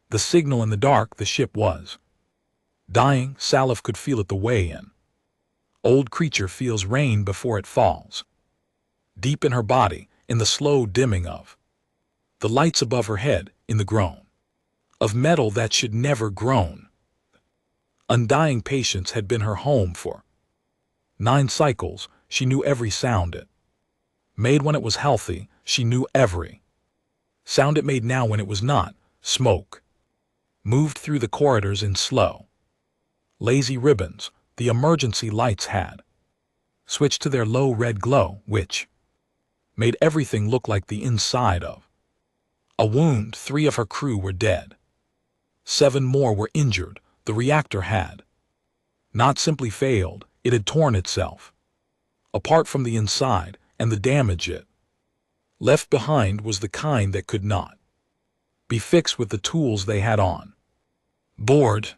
The signal in the dark, the ship was dying. Salif could feel it the way in. Old creature feels rain before it falls. Deep in her body, in the slow dimming of the lights above her head, in the groan of metal that should never groan. Undying patience had been her home for 9 cycles. She knew every sound it made when it was healthy. She knew every sound it made now when it was not. Smoke moved through the corridors in slow, lazy ribbons. The emergency lights had switched to their low red glow, which made everything look like the inside of a wound. 3 of her crew were dead. 7 more were injured. The reactor had not simply failed, it had torn itself apart from the inside, and the damage it left behind was the kind that could not be fixed with the tools they had on board.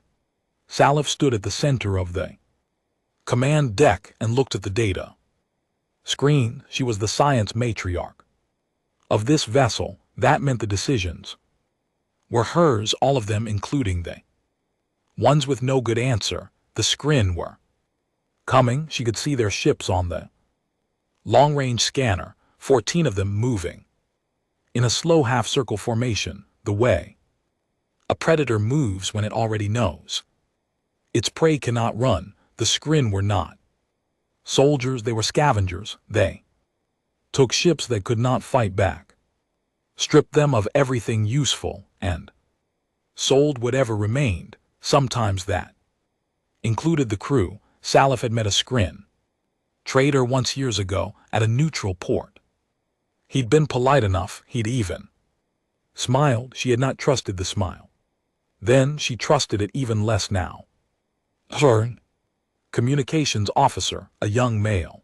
Salif stood at the center of the command deck and looked at the data screen. She was the science matriarch of this vessel. That meant the decisions were hers, all of them, including the ones with no good answer. The screen were coming. She could see their ships on the long-range scanner, 14 of them moving in a slow half-circle formation, the way a predator moves when it already knows its prey cannot run. The screen were not soldiers, they were scavengers. They took ships that could not fight back, stripped them of everything useful, and sold whatever remained. Sometimes that included the crew. Salif had met a screen trader once years ago at a neutral port. He'd been polite enough, he'd even smiled. She had not trusted the smile then. She trusted it even less now. Her communications officer, a young male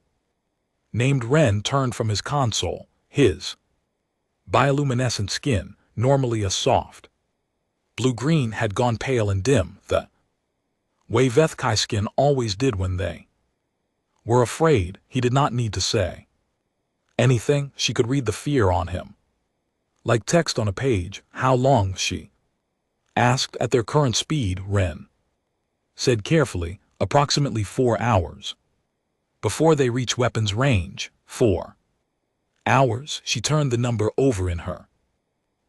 named Ren, turned from his console. His bioluminescent skin, normally a soft blue-green, had gone pale and dim, the way Vethkai skin always did when they were afraid. He did not need to say anything. She could read the fear on him like text on a page. How long? She asked. At their current speed, Ren said carefully, approximately 4 hours before they reach weapons range. 4 hours. She turned the number over in her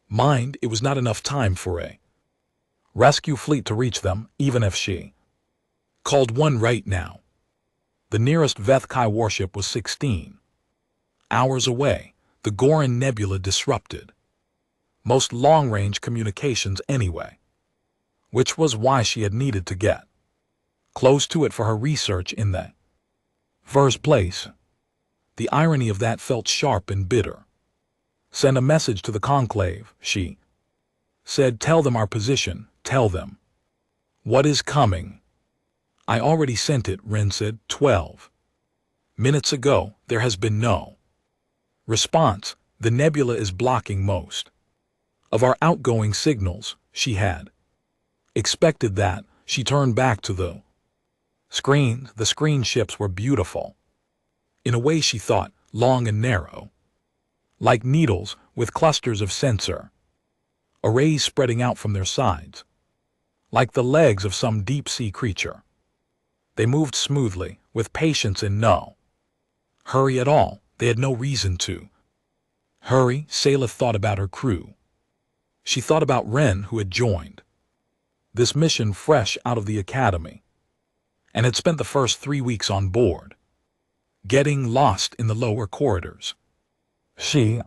mind. It was not enough time for a rescue fleet to reach them, even if she called one right now. The nearest Vethkai warship was 16 hours away. The Goran Nebula disrupted most long-range communications anyway, which was why she had needed to get close to it for her research in the first place. The irony of that felt sharp and bitter. Send a message to the Conclave, she said. Tell them our position. Tell them what is coming. I already sent it, Ren said. 12 minutes ago. There has been no response. The nebula is blocking most of our outgoing signals. She had expected that. She turned back to the screen. The screen ships were beautiful in a way, she thought, long and narrow, like needles, with clusters of sensor arrays spreading out from their sides, like the legs of some deep-sea creature. They moved smoothly, with patience and no hurry at all. They had no reason to hurry. Salif thought about her crew. She thought about Ren, who had joined this mission fresh out of the academy and had spent the first 3 weeks on board, getting lost in the lower corridors. She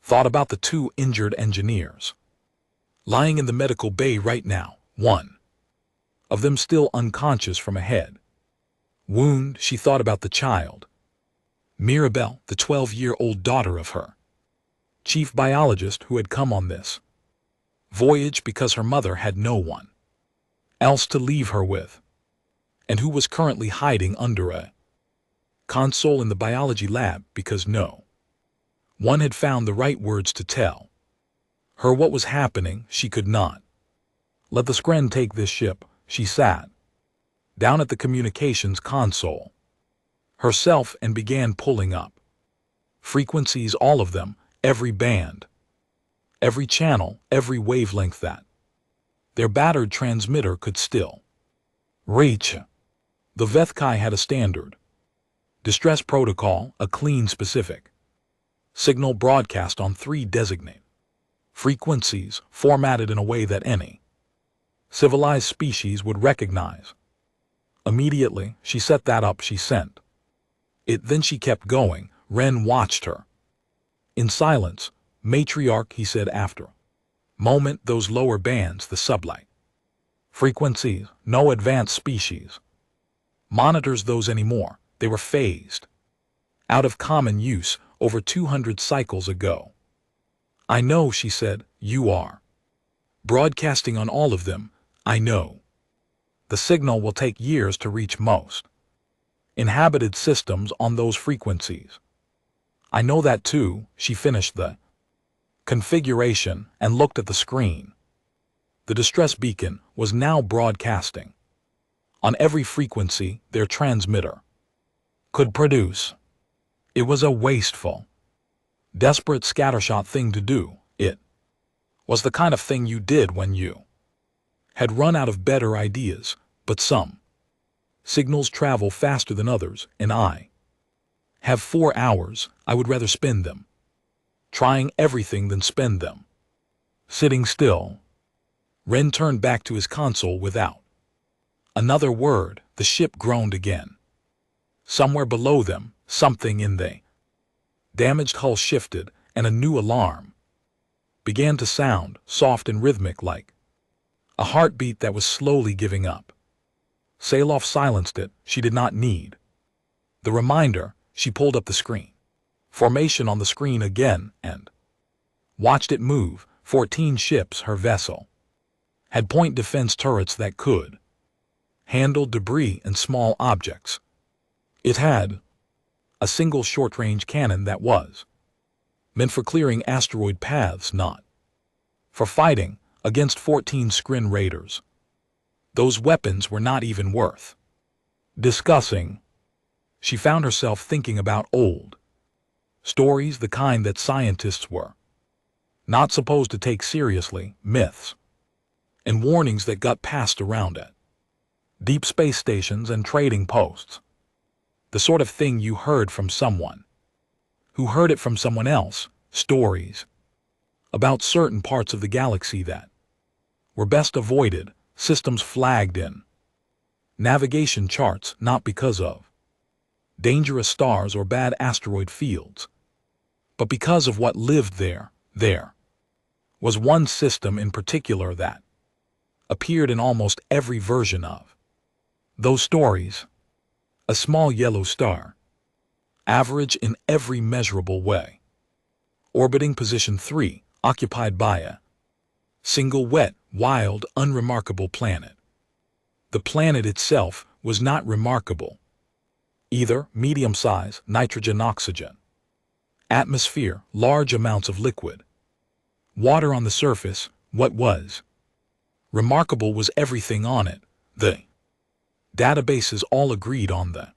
thought about the 2 injured engineers lying in the medical bay right now, one of them still unconscious from a head wound. She thought about the child, Mirabelle, the 12-year-old daughter of her chief biologist, who had come on this voyage because her mother had no one else to leave her with, and who was currently hiding under a console in the biology lab because no one had found the right words to tell her what was happening. She could not let the Skren take this ship. She sat down at the communications console herself and began pulling up frequencies, all of them, every band, every channel, every wavelength that Their battered transmitter could still reach. The Vethkai had a standard distress protocol, a clean, specific signal broadcast on 3 designated frequencies, formatted in a way that any civilized species would recognize. Immediately, she set that up. She sent it. Then she kept going. Ren watched her in silence. Matriarch, he said after a moment, those lower bands, the sublight frequencies, no advanced species monitors those anymore. They were phased out of common use over 200 cycles ago. I know, she said, you are broadcasting on all of them. I know. The signal will take years to reach most inhabited systems on those frequencies. I know that too. She finished the configuration and looked at the screen. The distress beacon was now broadcasting on every frequency their transmitter could produce. It was a wasteful, desperate scattershot thing to do. It was the kind of thing you did when you had run out of better ideas, but some signals travel faster than others, and I have 4 hours. I would rather spend them trying everything than spend them sitting still. Ren turned back to his console without another word. The ship groaned again. Somewhere below them, something in the damaged hull shifted, and a new alarm began to sound, soft and rhythmic, like a heartbeat that was slowly giving up. Saloff silenced it. She did not need the reminder. She pulled up the screen formation on the screen again and watched it move. 14 ships. Her vessel had point defense turrets that could handle debris and small objects. It had a single short-range cannon that was meant for clearing asteroid paths, not for fighting against 14 Skrin raiders. Those weapons were not even worth discussing. She found herself thinking about old stories, the kind that scientists were not supposed to take seriously, myths and warnings that got passed around at deep space stations and trading posts. The sort of thing you heard from someone who heard it from someone else, stories about certain parts of the galaxy that were best avoided, systems flagged in navigation charts, not because of dangerous stars or bad asteroid fields, but because of what lived there. There was one system in particular that appeared in almost every version of those stories. A small yellow star, average in every measurable way, orbiting position 3, occupied by a single wet, wild, unremarkable planet. The planet itself was not remarkable either. Medium size, nitrogen, oxygen, atmosphere, large amounts of liquid water on the surface. What was remarkable was everything on it. The databases all agreed on the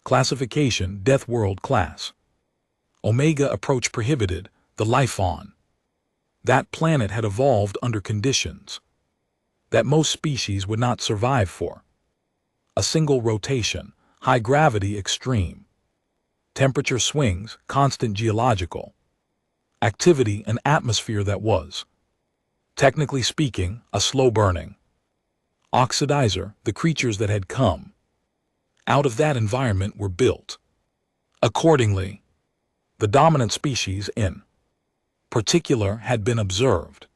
classification, Deathworld class. Omega approach prohibited. The life on that planet had evolved under conditions that most species would not survive for a single rotation. High gravity, extreme temperature swings, constant geological activity, an atmosphere that was, technically speaking, a slow-burning oxidizer. The creatures that had come out of that environment were built accordingly. The dominant species in particular had been observed,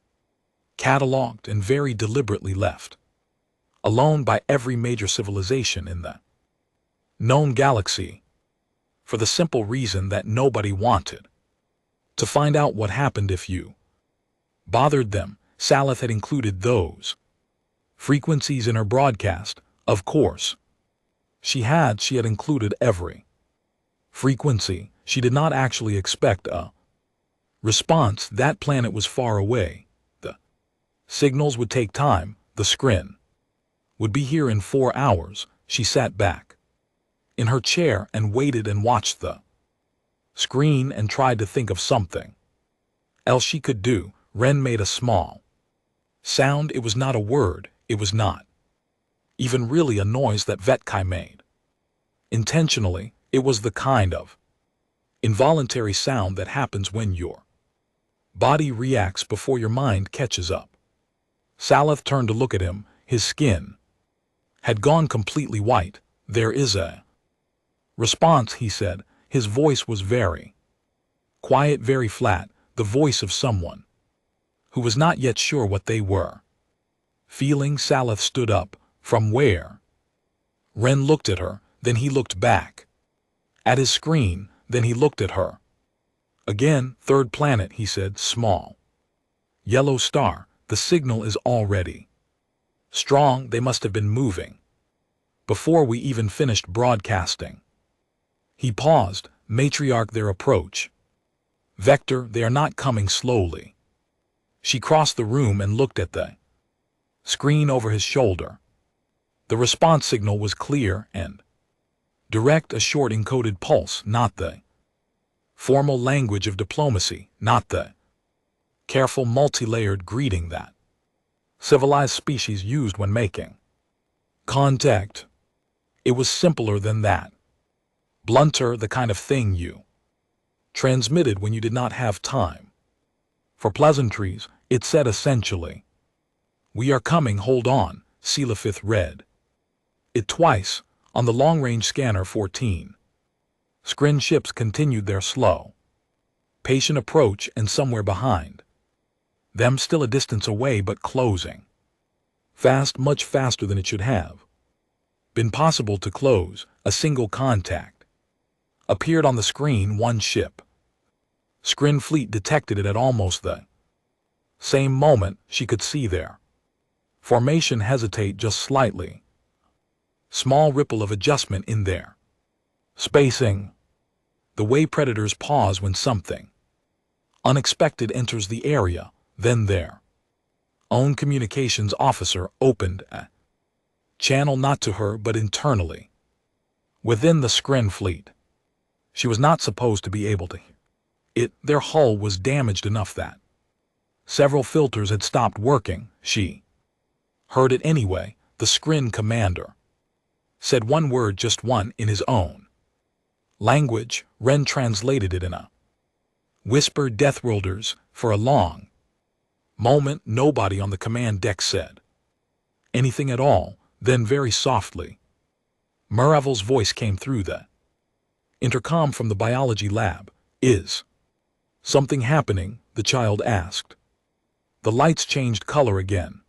catalogued, and very deliberately left alone by every major civilization in the known galaxy, for the simple reason that nobody wanted to find out what happened if you bothered them. Salith had included those frequencies in her broadcast, of course. She had included every frequency. She did not actually expect a response. That planet was far away. The signals would take time. The Skrin would be here in 4 hours. She sat back in her chair and waited and watched the screen and tried to think of something else she could do. Ren made a small Sound, it was not a word, it was not even really a noise that Vetkai made. Intentionally, it was the kind of involuntary sound that happens when your body reacts before your mind catches up. Salif turned to look at him. His skin had gone completely white. There is a response, he said. His voice was very quiet, very flat, the voice of someone who was not yet sure what they were feeling. Salif stood up. From where? Ren looked at her, then he looked back at his screen, then he looked at her again. Third planet, he said. Small yellow star. The signal is already strong. They must have been moving before we even finished broadcasting. He paused. Matriarch, their approach vector, they are not coming slowly. She crossed the room and looked at the screen over his shoulder. The response signal was clear and direct, a short encoded pulse, not the formal language of diplomacy, not the careful multi-layered greeting that civilized species used when making contact. It was simpler than that. Blunter, the kind of thing you transmitted when you did not have time for pleasantries. It said essentially, "We are coming, hold on." Salif read it twice. On the long-range scanner 14. Scrin ships continued their slow, patient approach, and somewhere behind them, still a distance away but closing fast, much faster than it should have been possible to close, a single contact appeared on the screen. One ship. Scrin fleet detected it at almost the same moment. She could see their formation hesitate just slightly. Small ripple of adjustment in their spacing. The way predators pause when something unexpected enters the area. Then their own communications officer opened a channel, not to her but internally within the Scrin fleet. She was not supposed to be able to hear it. Their hull was damaged enough that several filters had stopped working. She heard it anyway. The Scrin commander said one word, just one, in his own language. Ren translated it in a whisper. Deathworlders. For a long moment, nobody on the command deck said anything at all. Then very softly, Muravel's voice came through the intercom from the biology lab. "Is something happening?" the child asked. The lights changed color again.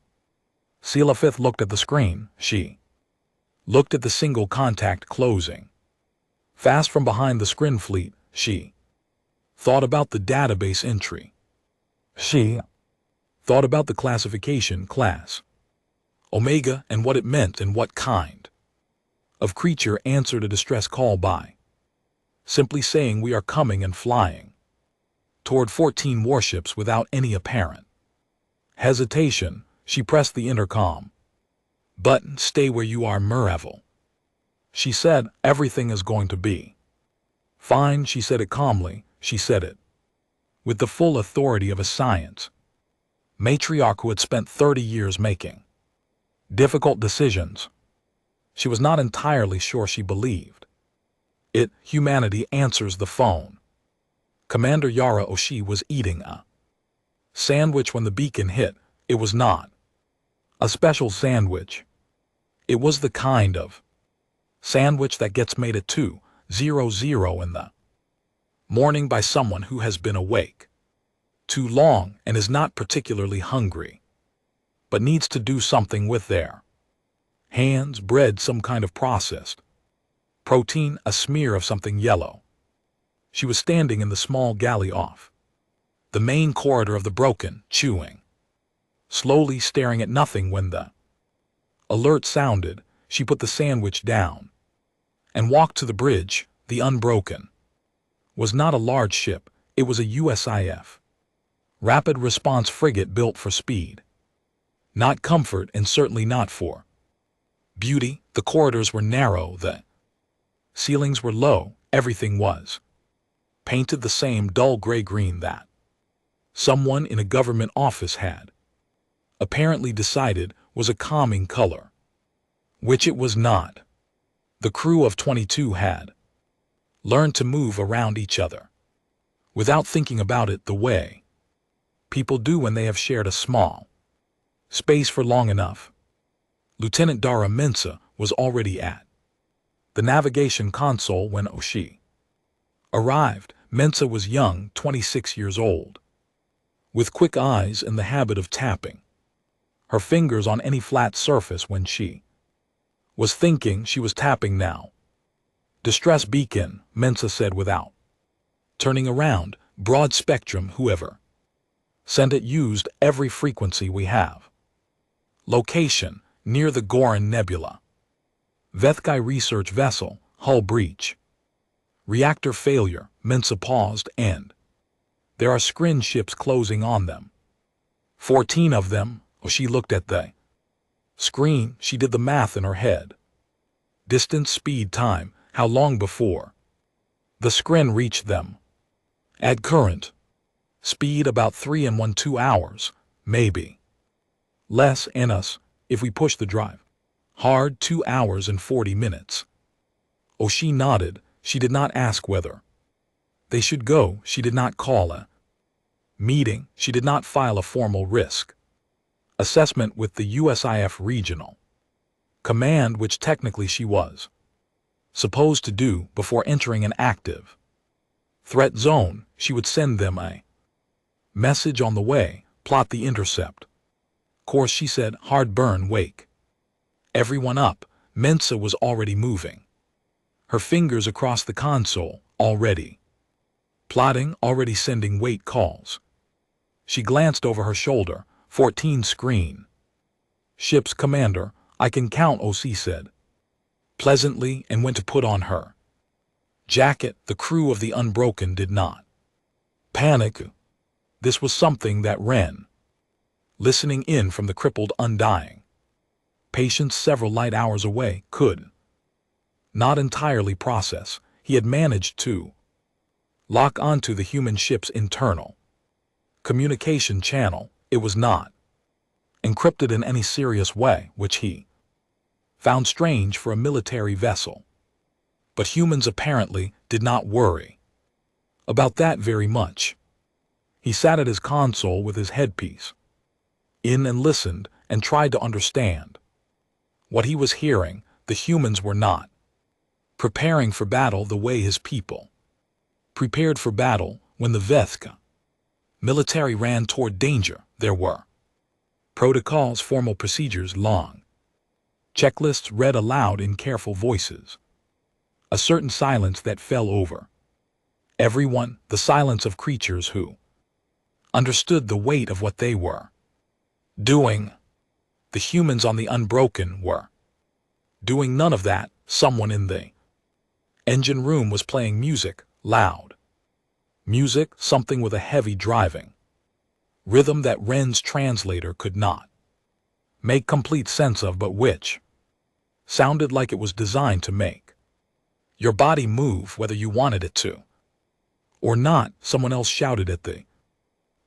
Salif looked at the screen. She looked at the single contact closing fast from behind the Scrin fleet. She thought about the database entry. She thought about the classification, class Omega, and what it meant and what kind of creature answered a distress call by simply saying, "We are coming," and flying toward 14 warships without any apparent hesitation. She pressed the intercom button. "Stay where you are, Muravel," she said. "Everything is going to be fine." She said it calmly. She said it with the full authority of a science matriarch who had spent 30 years making difficult decisions. She was not entirely sure she believed it. Humanity answers the phone. Commander Yara Oshii was eating a sandwich when the beacon hit. It was not a special sandwich. It was the kind of sandwich that gets made at 2:00 in the morning by someone who has been awake too long and is not particularly hungry, but needs to do something with their hands. Bread, some kind of processed protein, a smear of something yellow. She was standing in the small galley off the main corridor of the broken, chewing slowly, staring at nothing. When the alert sounded, she put the sandwich down and walked to the bridge. The Unbroken was not a large ship. It was a USIF rapid response frigate built for speed, not comfort, and certainly not for beauty. The corridors were narrow, the ceilings were low, everything was painted the same dull gray-green that someone in a government office had apparently decided was a calming color, which it was not. The crew of 22 had learned to move around each other without thinking about it the way people do when they have shared a small space for long enough. Lieutenant Dara Mensah was already at the navigation console when Oshie arrived. Mensah was young, 26 years old, with quick eyes and the habit of tapping her fingers on any flat surface when she was thinking. She was tapping now. Distress beacon, Mensah said without turning around. Broad spectrum, whoever sent it used every frequency we have. Location, near the Goran Nebula. Vethkai research vessel, hull breach. Reactor failure, Mensah paused, and there are screen ships closing on them. 14 of them. She looked at the screen. She did the math in her head. Distance, speed, time, how long before the screen reached them. At current speed, about 3 and 1/2 hours, maybe less, and us, if we push the drive hard, 2 hours and 40 minutes. She nodded. She did not ask whether they should go. She did not call a meeting. She did not file a formal risk assessment with the USIF Regional Command, which technically she was supposed to do before entering an active threat zone. She would send them a message on the way, plot the intercept course. She said, hard burn, wake everyone up. Mensah was already moving her fingers across the console, already plotting, already sending wait calls. She glanced over her shoulder. 14 screen. Ship's commander, I can count, OC said pleasantly, and went to put on her jacket. The crew of the Unbroken did not panic. This was something that Ren, listening in from the crippled Undying patients several light hours away, could not entirely process. He had managed to lock onto the human ship's internal communication channel. It was not encrypted in any serious way, which he found strange for a military vessel. But humans apparently did not worry about that very much. He sat at his console with his headpiece in and listened and tried to understand what he was hearing. The humans were not preparing for battle the way his people prepared for battle when the Vethka military ran toward danger. There were protocols, formal procedures, long checklists read aloud in careful voices. A certain silence that fell over everyone, the silence of creatures who understood the weight of what they were doing. The humans on the Unbroken were doing none of that. Someone in the engine room was playing music, loud music, something with a heavy driving rhythm that Ren's translator could not make complete sense of, but which sounded like it was designed to make your body move whether you wanted it to or not. Someone else shouted at the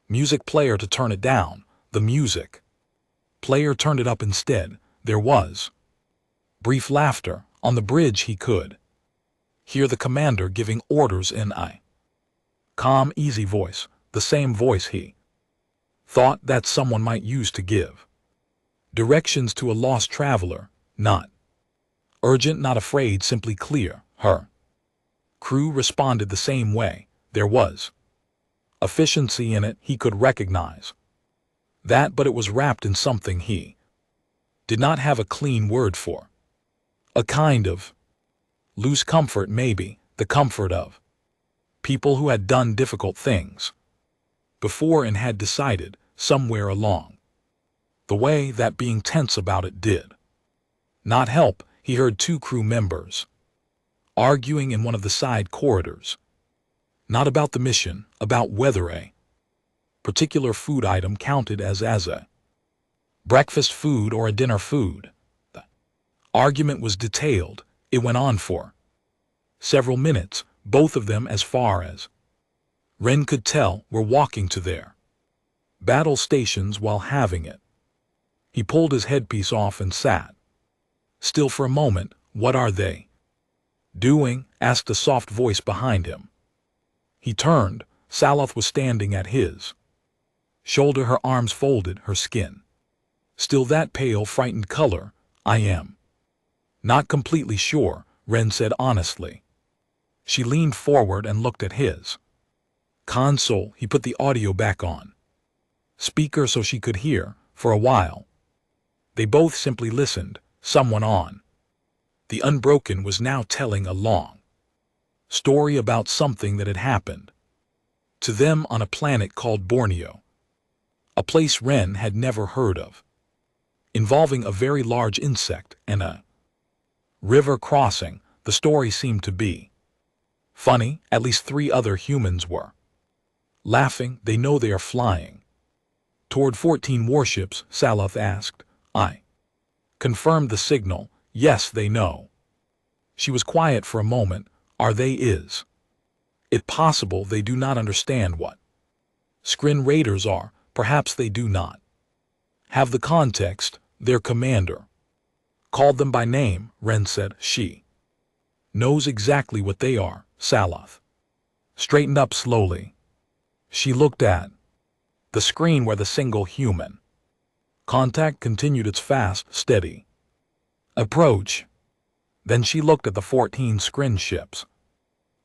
music player to turn it down. The music player turned it up instead. There was brief laughter. On the bridge he could hear the commander giving orders in a calm, easy voice, the same voice he thought that someone might use to give directions to a lost traveler. Not urgent, not afraid, simply clear. Her crew responded the same way. There was efficiency in it. He could recognize that, but it was wrapped in something he did not have a clean word for. A kind of loose comfort, maybe, the comfort of people who had done difficult things before and had decided, somewhere along the way, that being tense about it did not help. He heard 2 crew members arguing in one of the side corridors, not about the mission, about whether a particular food item counted as a breakfast food or a dinner food. The argument was detailed. It went on for several minutes. Both of them, as far as Ren could tell, were walking to their battle stations while having it He pulled his headpiece off and sat still for a moment. What are they doing? Asked a soft voice behind him. He turned. Saloth was standing at his shoulder, her arms folded, her skin still that pale, frightened color. I am not completely sure, Ren said honestly. She leaned forward and looked at his console. He put the audio back on speaker so she could hear. For a while, they both simply listened. Someone on the Unbroken was now telling a long story about something that had happened to them on a planet called Borneo, a place Ren had never heard of, involving a very large insect and a river crossing. The story seemed to be funny. At least 3 other humans were laughing. They know they are flying toward 14 warships, Saloth asked. I confirmed the signal. Yes, they know. She was quiet for a moment. Are they? Is it possible they do not understand what Skrin Raiders are? Perhaps they do not have the context. Their commander called them by name, Ren said. She knows exactly what they are. Saloth straightened up slowly. She looked at the screen where the single human contact continued its fast, steady approach. Then she looked at the 14 Skrin ships,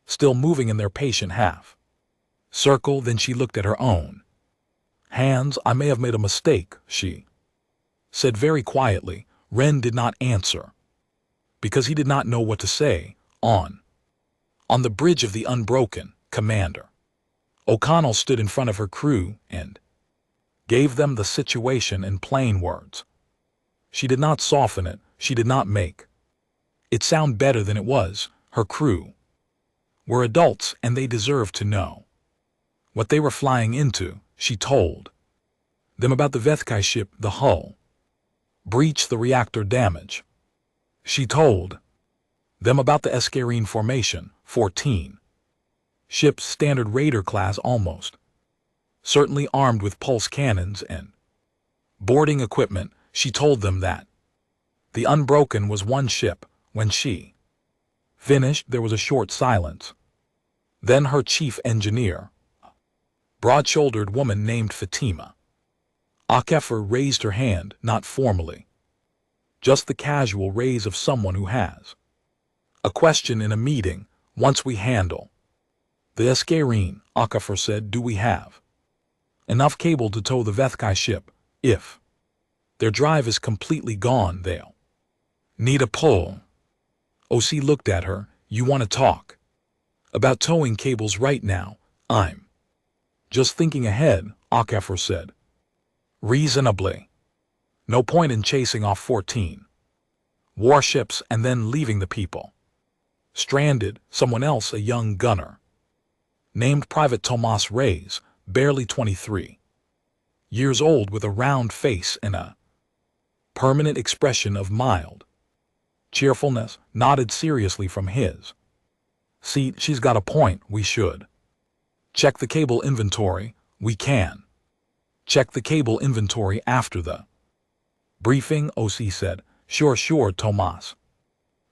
still moving in their patient half circle. Then she looked at her own hands. I may have made a mistake, she said very quietly. Ren did not answer, because he did not know what to say. On the bridge of the Unbroken, Commander O'Connell stood in front of her crew and gave them the situation in plain words. She did not soften it. She did not make it sound better than it was. Her crew were adults and they deserved to know what they were flying into. She told them about the Vethkai ship, the hull breach, the reactor damage. She told them about the Escarine formation, 14 ships, standard raider class, almost certainly armed with pulse cannons and boarding equipment. She told them that the Unbroken was 1 ship. When she finished, there was a short silence. Then her chief engineer, a broad-shouldered woman named Fatima Akefer, raised her hand, not formally, just the casual raise of someone who has a question in a meeting. Once we handle the Escarine, Akefer said, do we have enough cable to tow the Vethkai ship? If their drive is completely gone, they'll need a pull. OC looked at her. You want to talk about towing cables right now? I'm just thinking ahead, Akefer said reasonably. No point in chasing off 14 warships and then leaving the people stranded. Someone else, a young gunner named Private Tomas Reyes, barely 23 years old, with a round face and a permanent expression of mild cheerfulness, nodded seriously from his seat. She's got a point. We should check the cable inventory. We can check the cable inventory after the briefing, OC said. Sure, Tomas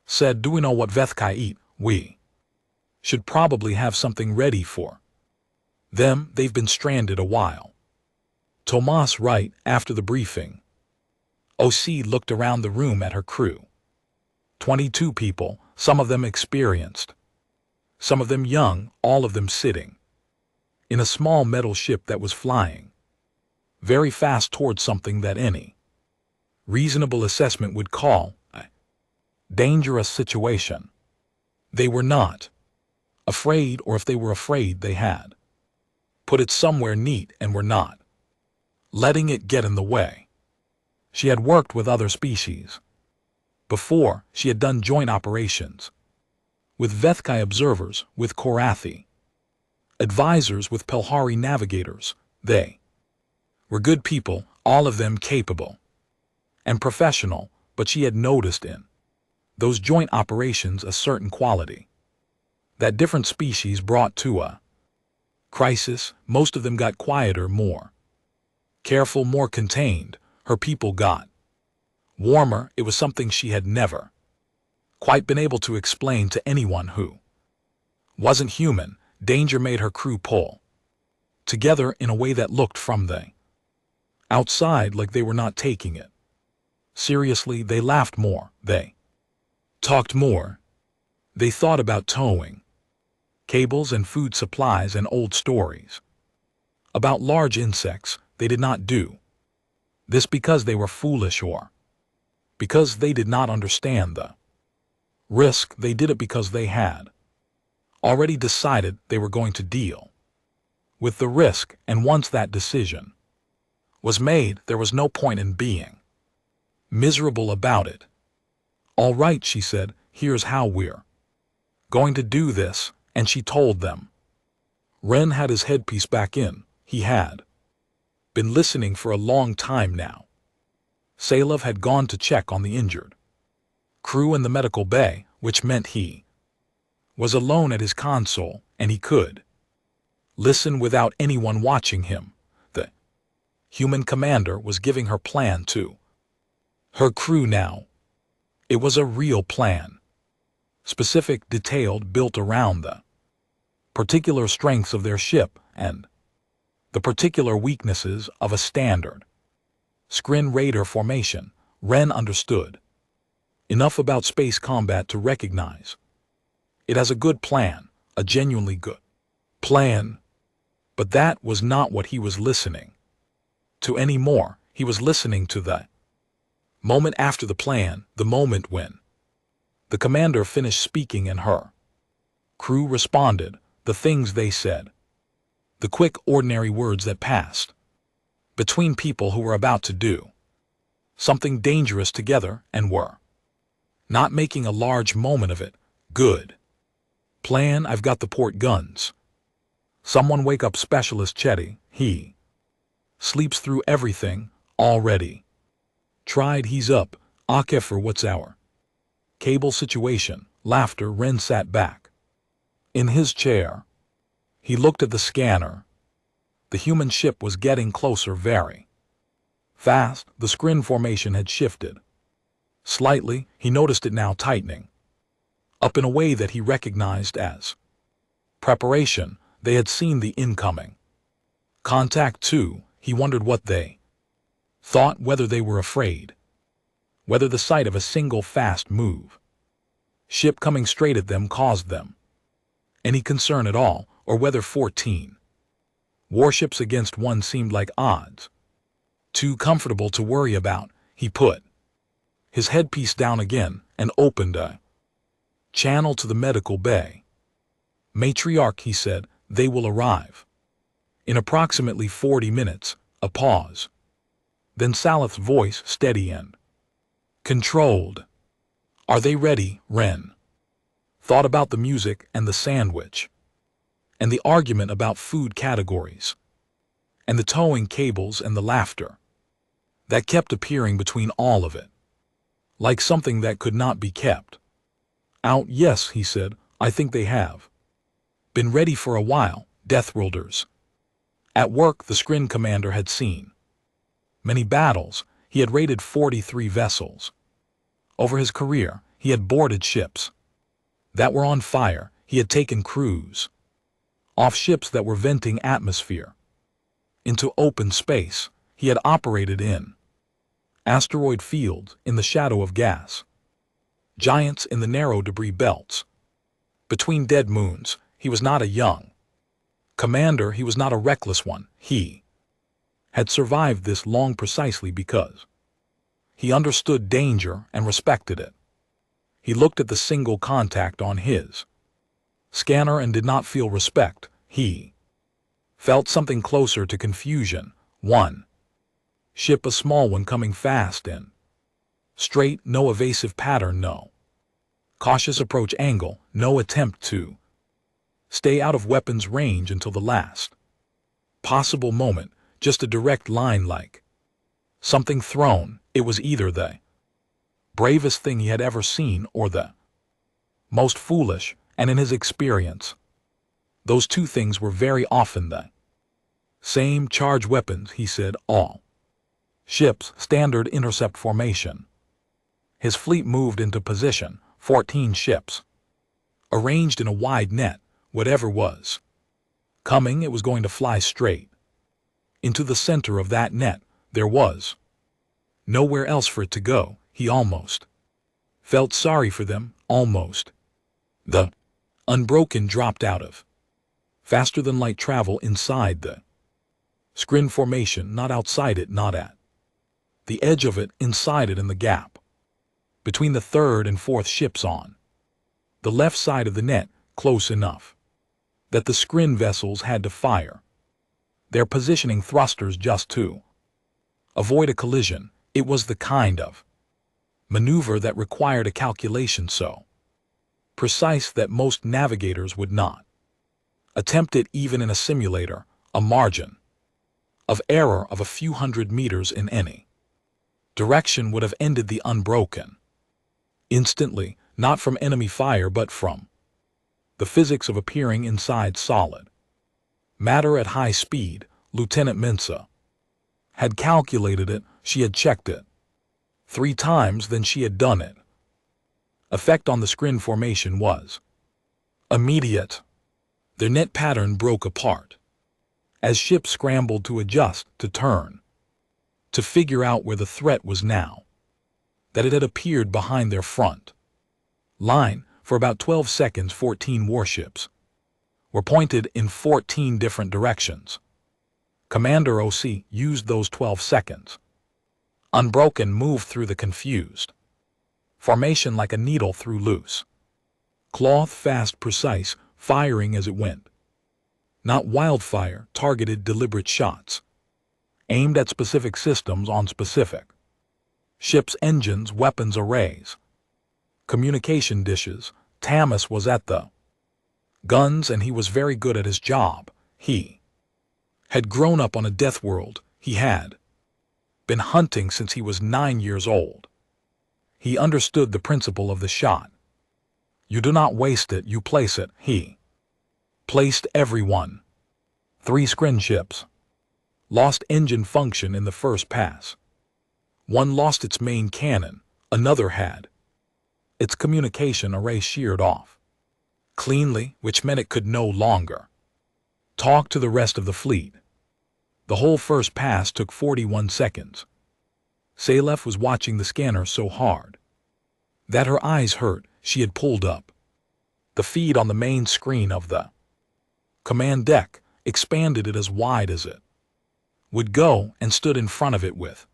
said. Do we know what Vethkai eat? We should probably have something ready for them. They've been stranded a while. Tomas, right. After the briefing, OC looked around the room at her crew. 22 people, some of them experienced, some of them young, all of them sitting in a small metal ship that was flying very fast towards something that any reasonable assessment would call a dangerous situation. They were not afraid, or if they were afraid, they had put it somewhere neat and were not letting it get in the way. She had worked with other species before. She had done joint operations with Vethkai observers, with Korathi advisors, with Pelhari navigators. They were good people, all of them capable and professional, but she had noticed in those joint operations a certain quality that different species brought to a crisis. Most of them got quieter, more careful, more contained. Her people got Warmer, it was something she had never quite been able to explain to anyone who wasn't human. Danger made her crew pull together in a way that looked from the outside like they were not taking it seriously. They laughed more, they talked more, they thought about towing cables and food supplies and old stories about large insects. They did not do this because they were foolish or because they did not understand the risk. They did it because they had already decided they were going to deal with the risk, and once that decision was made, there was no point in being miserable about it. "All right," she said, "here's how we're going to do this," and she told them. Ren had his headpiece back in. He had been listening for a long time now. Salov had gone to check on the injured crew in the medical bay, which meant he was alone at his console, and he could listen without anyone watching him. The human commander was giving her plan to her crew now. It was a real plan, specific, detailed, built around the particular strengths of their ship and the particular weaknesses of a standard screen raider formation. Ren understood enough about space combat to recognize it as a good plan, a genuinely good plan. But that was not what he was listening to anymore. He was listening to the moment after the plan, the moment when the commander finished speaking and her crew responded, the things they said, the quick, ordinary words that passed between people who were about to do something dangerous together and were not making a large moment of it. "Good plan. I've got the port guns. Someone wake up Specialist Chetty. He sleeps through everything already. Tried. He's up. Akefer, what's our cable situation?" Laughter. Ren sat back in his chair. He looked at the scanner. The human ship was getting closer very fast. The screen formation had shifted slightly. He noticed it now tightening up in a way that he recognized as preparation. They had seen the incoming contact too. He wondered what they thought, whether they were afraid, whether the sight of a single fast move ship coming straight at them caused them any concern at all, or whether 14 warships against one seemed like odds too comfortable to worry about. He put his headpiece down again and opened a channel to the medical bay. "Matriarch," he said, "they will arrive in approximately 40 minutes. A pause. Then Salith's voice, steady and controlled. "Are they ready?" Ren thought about the music and the sandwich, and the argument about food categories, and the towing cables and the laughter that kept appearing between all of it, like something that could not be kept out. "Yes," he said, "I think they have been ready for a while." Deathworlders at work. The screen commander had seen many battles. He had raided 43 vessels over his career. He had boarded ships that were on fire. He had taken crews off ships that were venting atmosphere into open space. He had operated in asteroid fields in the shadow of gas giants in the narrow debris belts between dead moons. He was not a young commander. He was not a reckless one. He had survived this long precisely because he understood danger and respected it. He looked at the single contact on his scanner and did not feel respect. He felt something closer to confusion. One ship, a small one, coming fast and straight. No evasive pattern, no cautious approach angle, no attempt to stay out of weapons range until the last possible moment. Just a direct line, like something thrown. It was either the bravest thing he had ever seen or the most foolish, and in his experience, those two things were very often the same. "Charge weapons," he said. "All ships, standard intercept formation." His fleet moved into position, 14 ships. Arranged in a wide net, whatever was coming, it was going to fly straight into the center of that net. There was nowhere else for it to go. He almost felt sorry for them, almost. The Unbroken dropped out of faster-than-light travel inside the screen formation, not outside it, not at the edge of it, inside it, in the gap between the third and fourth ships on the left side of the net, close enough that the screen vessels had to fire their positioning thrusters just to avoid a collision. It was the kind of maneuver that required a calculation so precise that most navigators would not attempt it even in a simulator. A margin of error of a few hundred meters in any direction would have ended the Unbroken instantly, not from enemy fire but from the physics of appearing inside solid matter at high speed. Lieutenant Mensah had calculated it. She had checked it 3 times, then she had done it. Effect on the screen formation was immediate. Their net pattern broke apart as ships scrambled to adjust, to turn, to figure out where the threat was now that it had appeared behind their front line. For about 12 seconds, 14 warships were pointed in 14 different directions. Commander OC used those 12 seconds. Unbroken moved through the confused formation like a needle through loose cloth, fast, precise, firing as it went. Not wildfire, targeted, deliberate shots aimed at specific systems on specific ships, engines, weapons arrays, communication dishes. Tamas was at the guns, and he was very good at his job. He had grown up on a death world. He had been hunting since he was 9 years old. He understood the principle of the shot. You do not waste it, you place it. He placed everyone. 3 screen ships lost engine function in the first pass. One lost its main cannon, another had its communication array sheared off cleanly, which meant it could no longer talk to the rest of the fleet. The whole first pass took 41 seconds. Salef was watching the scanner so hard that her eyes hurt. She had pulled up the feed on the main screen of the command deck, expanded it as wide as it would go, and stood in front of it with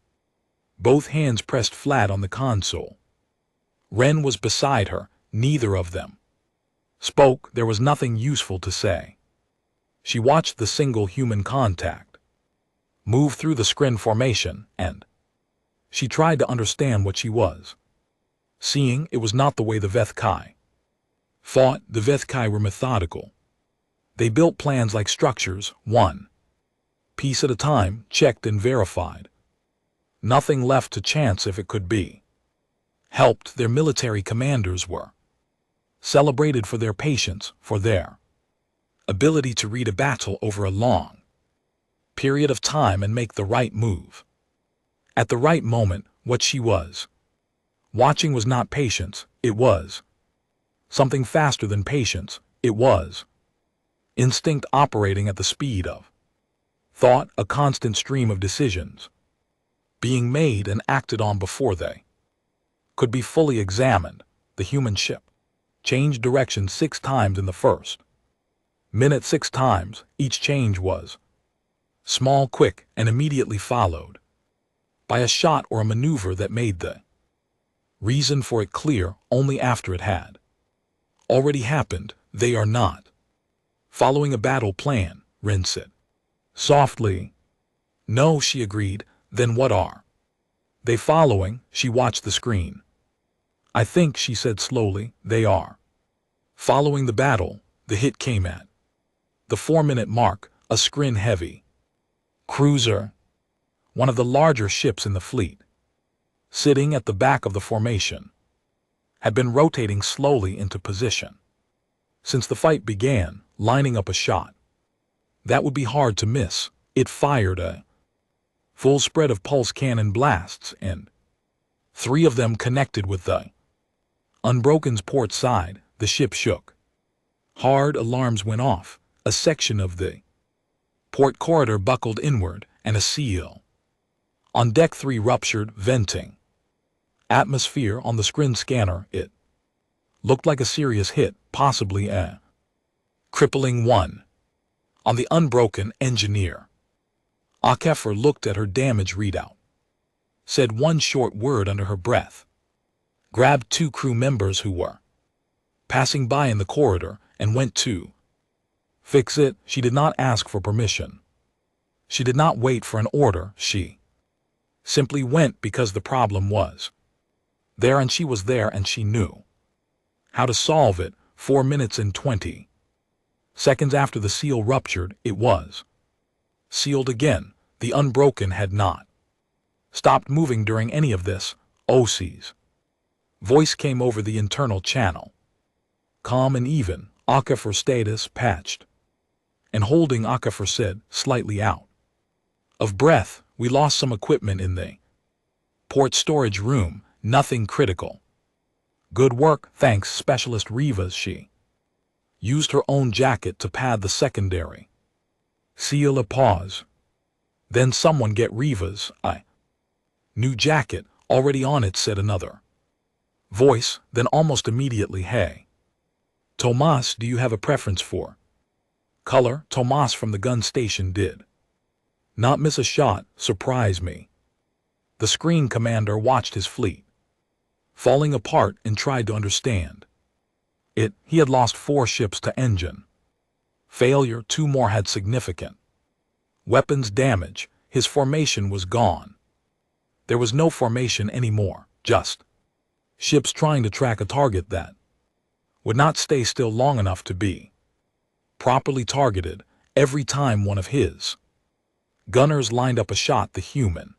both hands pressed flat on the console. Ren was beside her. Neither of them spoke. There was nothing useful to say. She watched the single human contact move through the screen formation, and she tried to understand what she was seeing. It was not the way the Vethkai fought. The Vethkai were methodical. They built plans like structures, one piece at a time, checked and verified. Nothing left to chance if it could be helped. Their military commanders were celebrated for their patience, for their ability to read a battle over a long period of time and make the right move at the right moment. What she was watching was not patience, it was something faster than patience. It was instinct operating at the speed of thought, a constant stream of decisions being made and acted on before they could be fully examined. The human ship changed direction 6 times in the first minute, 6 times. Each change was small, quick, and immediately followed by a shot or a maneuver that made the reason for it clear only after it had already happened. They are not following a battle plan, Ren said softly. No, she agreed. Then what are they following? She watched the screen. I think, she said slowly, they are following the battle. The hit came at the 4-minute mark. A screen-heavy cruiser, one of the larger ships in the fleet, sitting at the back of the formation, had been rotating slowly into position since the fight began, lining up a shot that would be hard to miss. It fired a full spread of pulse cannon blasts and 3 of them connected with the Unbroken's port side. The ship shook. Hard alarms went off. A section of the port corridor buckled inward, and a seal on deck 3 ruptured, venting atmosphere on the screen scanner. It looked like a serious hit, possibly a crippling one. On the Unbroken, engineer HFY looked at her damage readout, said one short word under her breath, grabbed 2 crew members who were passing by in the corridor, and went to fix it. She did not ask for permission. She did not wait for an order. She simply went because the problem was there, and she was there, and she knew how to solve it. 4 minutes and 20 seconds after the seal ruptured, it was sealed again. The Unbroken had not stopped moving during any of this. OC's voice came over the internal channel, calm and even. HFY status patched. And holding HFY said, slightly out of breath, we lost some equipment in the port storage room. Nothing critical. Good work, thanks, Specialist Rivas. She used her own jacket to pad the secondary seal. A pause. Then someone get Rivas a new jacket already on it, said another voice. Then almost immediately, hey, Tomas, do you have a preference for color? Tomas from the gun station did not miss a shot. Surprise me. The screen commander watched his fleet falling apart and tried to understand it. He had lost 4 ships to engine failure. 2 more had significant weapons damage. His formation was gone. There was no formation anymore, just ships trying to track a target that would not stay still long enough to be properly targeted. Every time one of his gunners lined up a shot, the human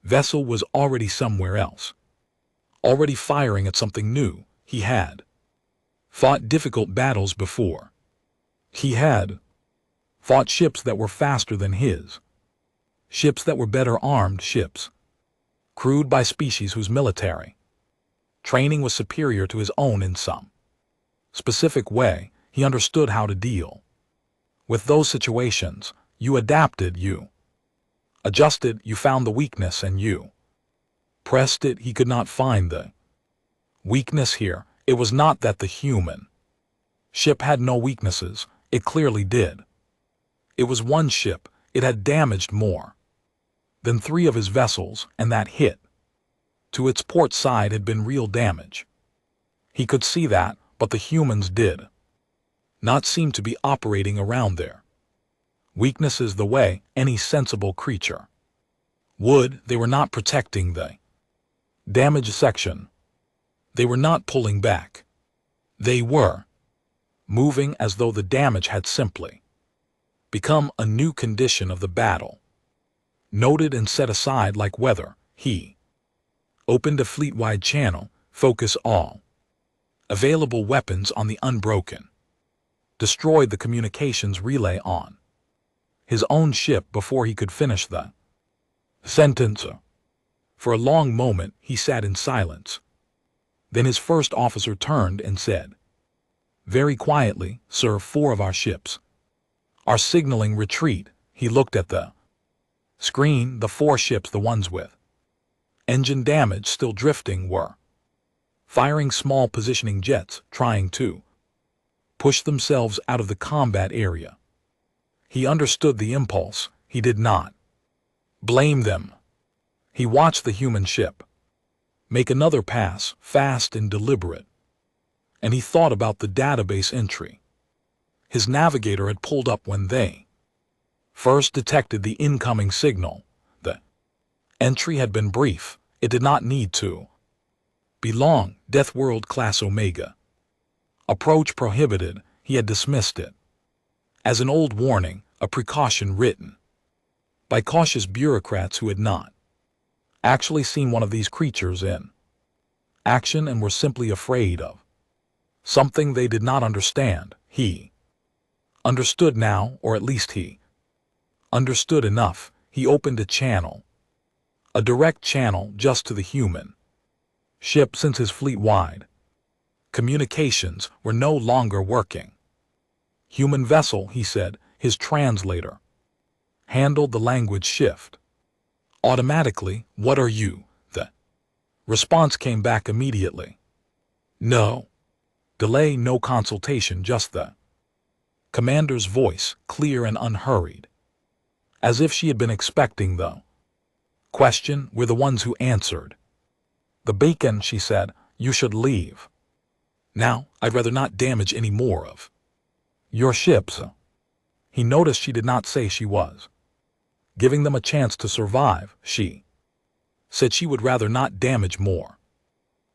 vessel was already somewhere else, already firing at something new. He had fought difficult battles before. He had fought ships that were faster than his, ships that were better armed, ships crewed by species whose military training was superior to his own in some specific way. He understood how to deal with those situations. You adapted, you adjusted, you found the weakness, and you pressed it. He could not find the weakness here. It was not that the human ship had no weaknesses. It clearly did. It was one ship. It had damaged more than 3 of his vessels, and that hit to its port side had been real damage. He could see that, but the humans did not seem to be operating around their weaknesses the way any sensible creature would. They were not protecting the damaged section. They were not pulling back. They were moving as though the damage had simply become a new condition of the battle, noted and set aside like weather. He opened a fleet-wide channel, focus all available weapons on the Unbroken, destroyed the communications relay on his own ship before he could finish the sentence. For a long moment he sat in silence. Then his first officer turned and said, very quietly, "Sir, 4 of our ships are signaling retreat." He looked at the screen. The 4 ships, the ones with engine damage still drifting, were firing small positioning jets, trying to push themselves out of the combat area. He understood the impulse. He did not blame them. He watched the human ship make another pass, fast and deliberate, and he thought about the database entry his navigator had pulled up when they first detected the incoming signal. The entry had been brief. It did not need to be long. Deathworld Class Omega. Approach prohibited. He had dismissed it as an old warning, a precaution written by cautious bureaucrats who had not actually seen one of these creatures in action and were simply afraid of something they did not understand. He understood now, or at least he understood enough. He opened a channel, a direct channel just to the human Ship since his fleet-wide communications were no longer working. Human vessel, he said, his translator handled the language shift. Automatically, what are you? The response came back immediately. No. Delay, no consultation, just the commander's voice, clear and unhurried. As if she had been expecting the question, we're the ones who answered. The beacon, she said, you should leave. Now, I'd rather not damage any more of your ships. He noticed she did not say she was giving them a chance to survive. She said she would rather not damage more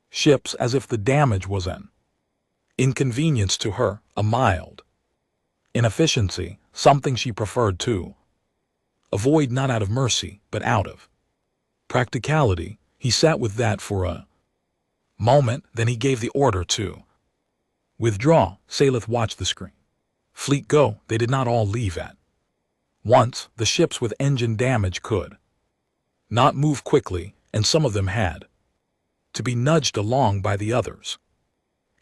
ships, as if the damage was an inconvenience to her, a mild inefficiency, something she preferred to avoid, not out of mercy, but out of practicality. He sat with that for a moment, then he gave the order to withdraw. Salith watched the screen fleet go. They did not all leave at once. The ships with engine damage could not move quickly, and some of them had to be nudged along by the others.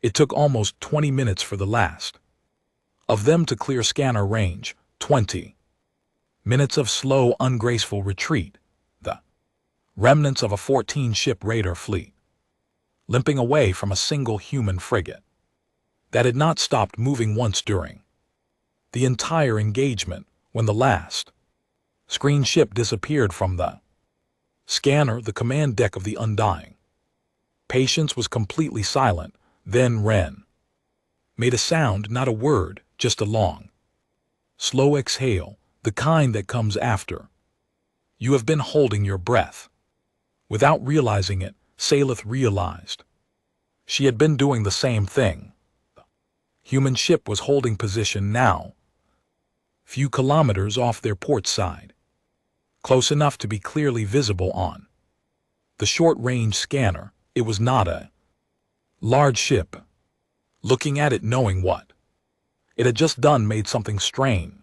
It took almost 20 minutes for the last of them to clear scanner range, 20 minutes of slow, ungraceful retreat, the remnants of a 14-ship raider fleet limping away from a single human frigate that had not stopped moving once during the entire engagement. When the last screen ship disappeared from the scanner, the command deck of the Undying Patience was completely silent. Then Ren made a sound, not a word, just a long, slow exhale, the kind that comes after you have been holding your breath. Without realizing it, Salith realized she had been doing the same thing. The human ship was holding position now, few kilometers off their port side, close enough to be clearly visible on the short-range scanner. It was not a large ship. Looking at it, knowing what it had just done made something strange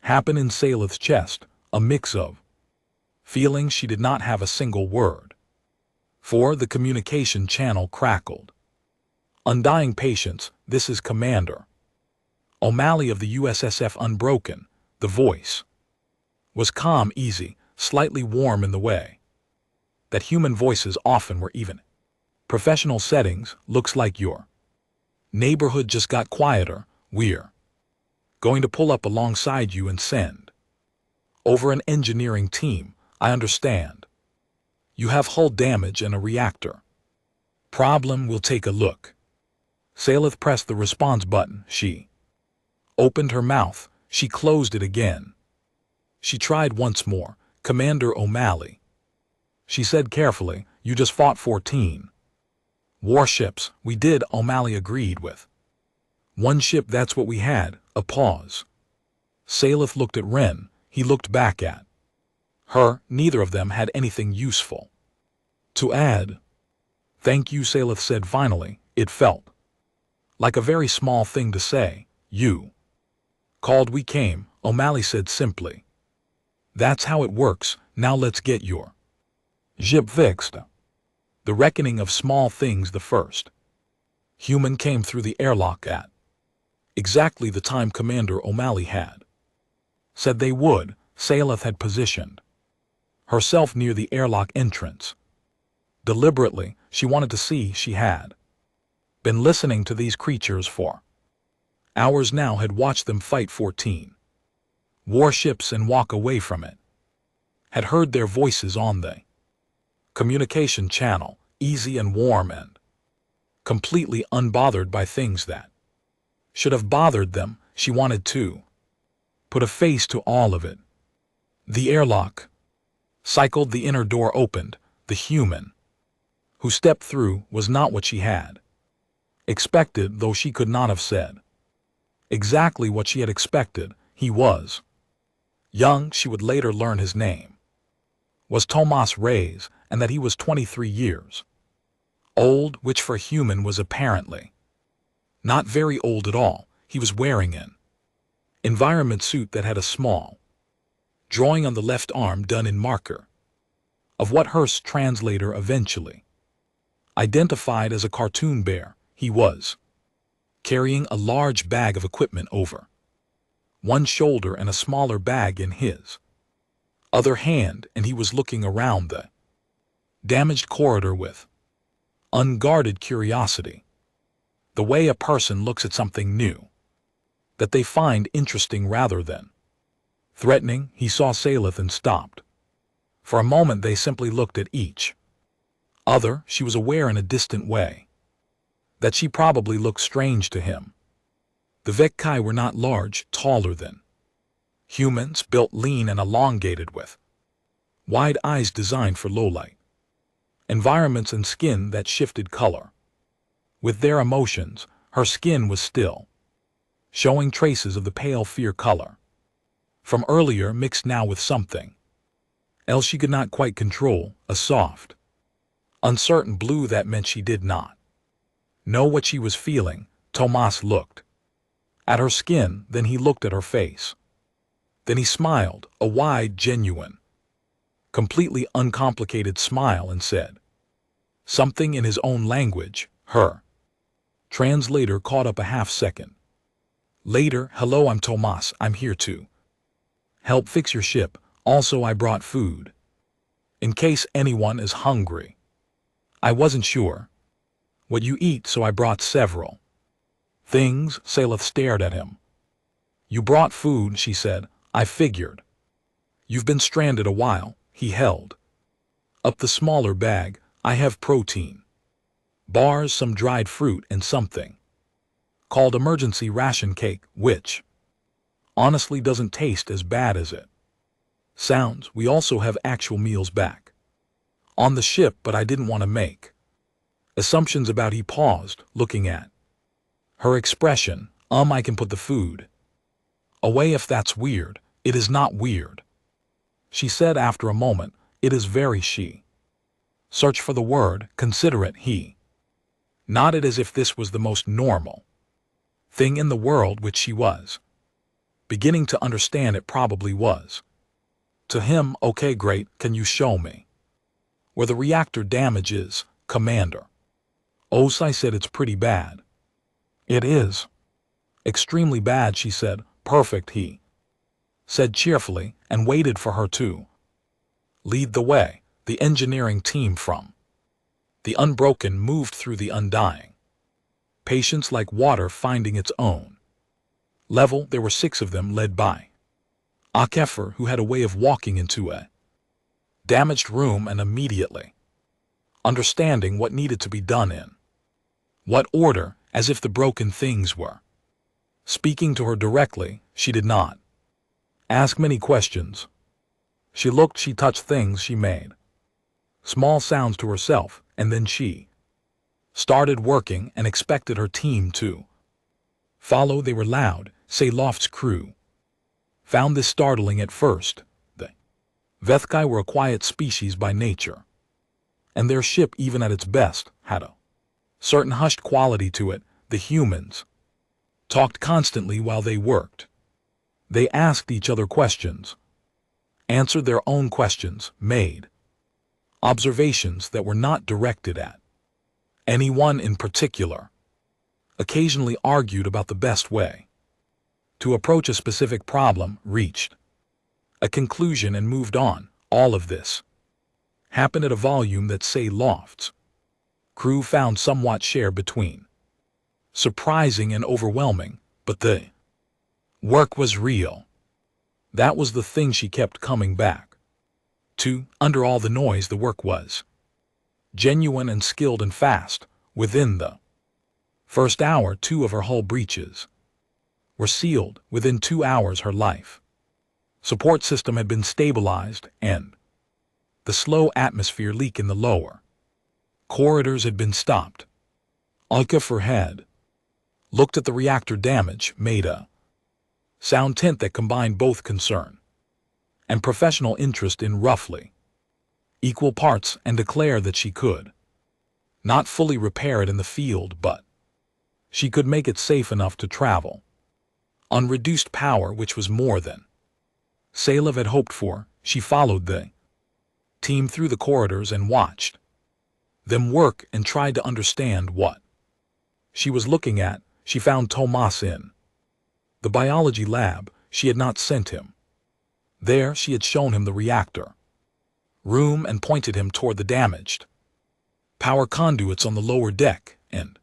happen in Salith's chest, a mix of feelings. She did not have a single word for. The communication channel crackled. Undying Patience, this is Commander O'Malley of the USSF Unbroken. The voice was calm, easy, slightly warm in the way that human voices often were. Even professional settings. Looks like your neighborhood just got quieter. We're going to pull up alongside you and send over an engineering team. I understand you have hull damage and a reactor problem. We'll take a look. Salith pressed the response button. She opened her mouth. She closed it again. She tried once more. Commander O'Malley, she said carefully, you just fought 14 warships. We did, O'Malley agreed with one ship. That's what we had. A pause. Salith looked at Ren. He looked back at her. Neither of them had anything useful to add. Thank you, Salith said finally. It felt like a very small thing to say. You called, we came, O'Malley said simply. That's how it works. Now let's get your ship fixed. The reckoning of small things. The first human came through the airlock at exactly the time Commander O'Malley had said they would. Salith had positioned herself near the airlock entrance. Deliberately, she wanted to see. She had been listening to these creatures for hours now, had watched them fight 14 warships and walk away from it, had heard their voices on the communication channel, easy and warm and completely unbothered by things that should have bothered them. She wanted to put a face to all of it. The airlock cycled. The inner door opened. The human who stepped through was not what she had expected, though she could not have said exactly what she had expected. He was young. She would later learn his name was Tomas Reyes, and that he was 23 years old, which for human was apparently not very old at all. He was wearing an environment suit that had a small drawing on the left arm done in marker of what Hearst's translator eventually Identified as a cartoon bear, he was carrying a large bag of equipment over one shoulder and a smaller bag in his other hand, and he was looking around the damaged corridor with unguarded curiosity, the way a person looks at something new that they find interesting rather than threatening. He saw Salith and stopped. For a moment they simply looked at each other. She was aware in a distant way that she probably looked strange to him. The Vekkai were not large, taller than humans, built lean and elongated with wide eyes designed for low-light environments and skin that shifted color with their emotions. Her skin was still showing traces of the pale fear color from earlier, mixed now with something else she could not quite control, a soft, uncertain blue that meant she did not know what she was feeling. Tomas looked at her skin, then he looked at her face. Then he smiled, a wide, genuine, completely uncomplicated smile, and said something in his own language. Her translator caught up a half-second later. Hello, I'm Tomas. I'm here to help fix your ship. Also, I brought food in case anyone is hungry. I wasn't sure what you eat, so I brought several things. Salith stared at him. You brought food, she said. I figured. You've been stranded a while. He held up the smaller bag. I have protein bars, some dried fruit, and something called emergency ration cake, which honestly doesn't taste as bad as it sounds. We also have actual meals back on the ship, but I didn't want to make assumptions about. He paused, looking at her expression. I can put the food away if that's weird. It is not weird, she said after a moment. It is very. She searched for the word considerate. He nodded as if this was the most normal thing in the world, which she was beginning to understand it probably was to him. Okay, great. Can you show me where the reactor damage is, Commander? Osai said it's pretty bad. It is extremely bad, she said. Perfect, he said cheerfully, and waited for her to lead the way. The engineering team from the Unbroken moved through the Undying, patience like water finding its own level. There were 6 of them, led by Akefer, who had a way of walking into a damaged room and immediately understanding what needed to be done in what order, as if the broken things were speaking to her directly. She did not ask many questions. She looked, she touched things, she made small sounds to herself, and then she started working and expected her team to follow. They were loud. Sayloft's crew found this startling at first. The Vethkai were a quiet species by nature, and their ship, even at its best, had a certain hushed quality to it. The humans talked constantly while they worked. They asked each other questions, answered their own questions, made observations that were not directed at anyone in particular, occasionally argued about the best way to approach a specific problem, reached a conclusion, and moved on. All of this happened at a volume that Sayloft's crew found somewhat shared between surprising and overwhelming, but the work was real. That was the thing she kept coming back to. Under all the noise, the work was genuine and skilled and fast. Within the first hour, 2 of her hull breaches were sealed. Within 2 hours, her life support system had been stabilized, and the slow atmosphere leak in the lower corridors had been stopped. Alkafer had looked at the reactor damage, made a sound tint that combined both concern and professional interest in roughly equal parts, and declared that she could not fully repair it in the field, but she could make it safe enough to travel on reduced power, which was more than Salith had hoped for. She followed the team through the corridors and watched them work and tried to understand what she was looking at. She found Tomas in the biology lab. She had not sent him there. She had shown him the reactor room and pointed him toward the damaged power conduits on the lower deck, and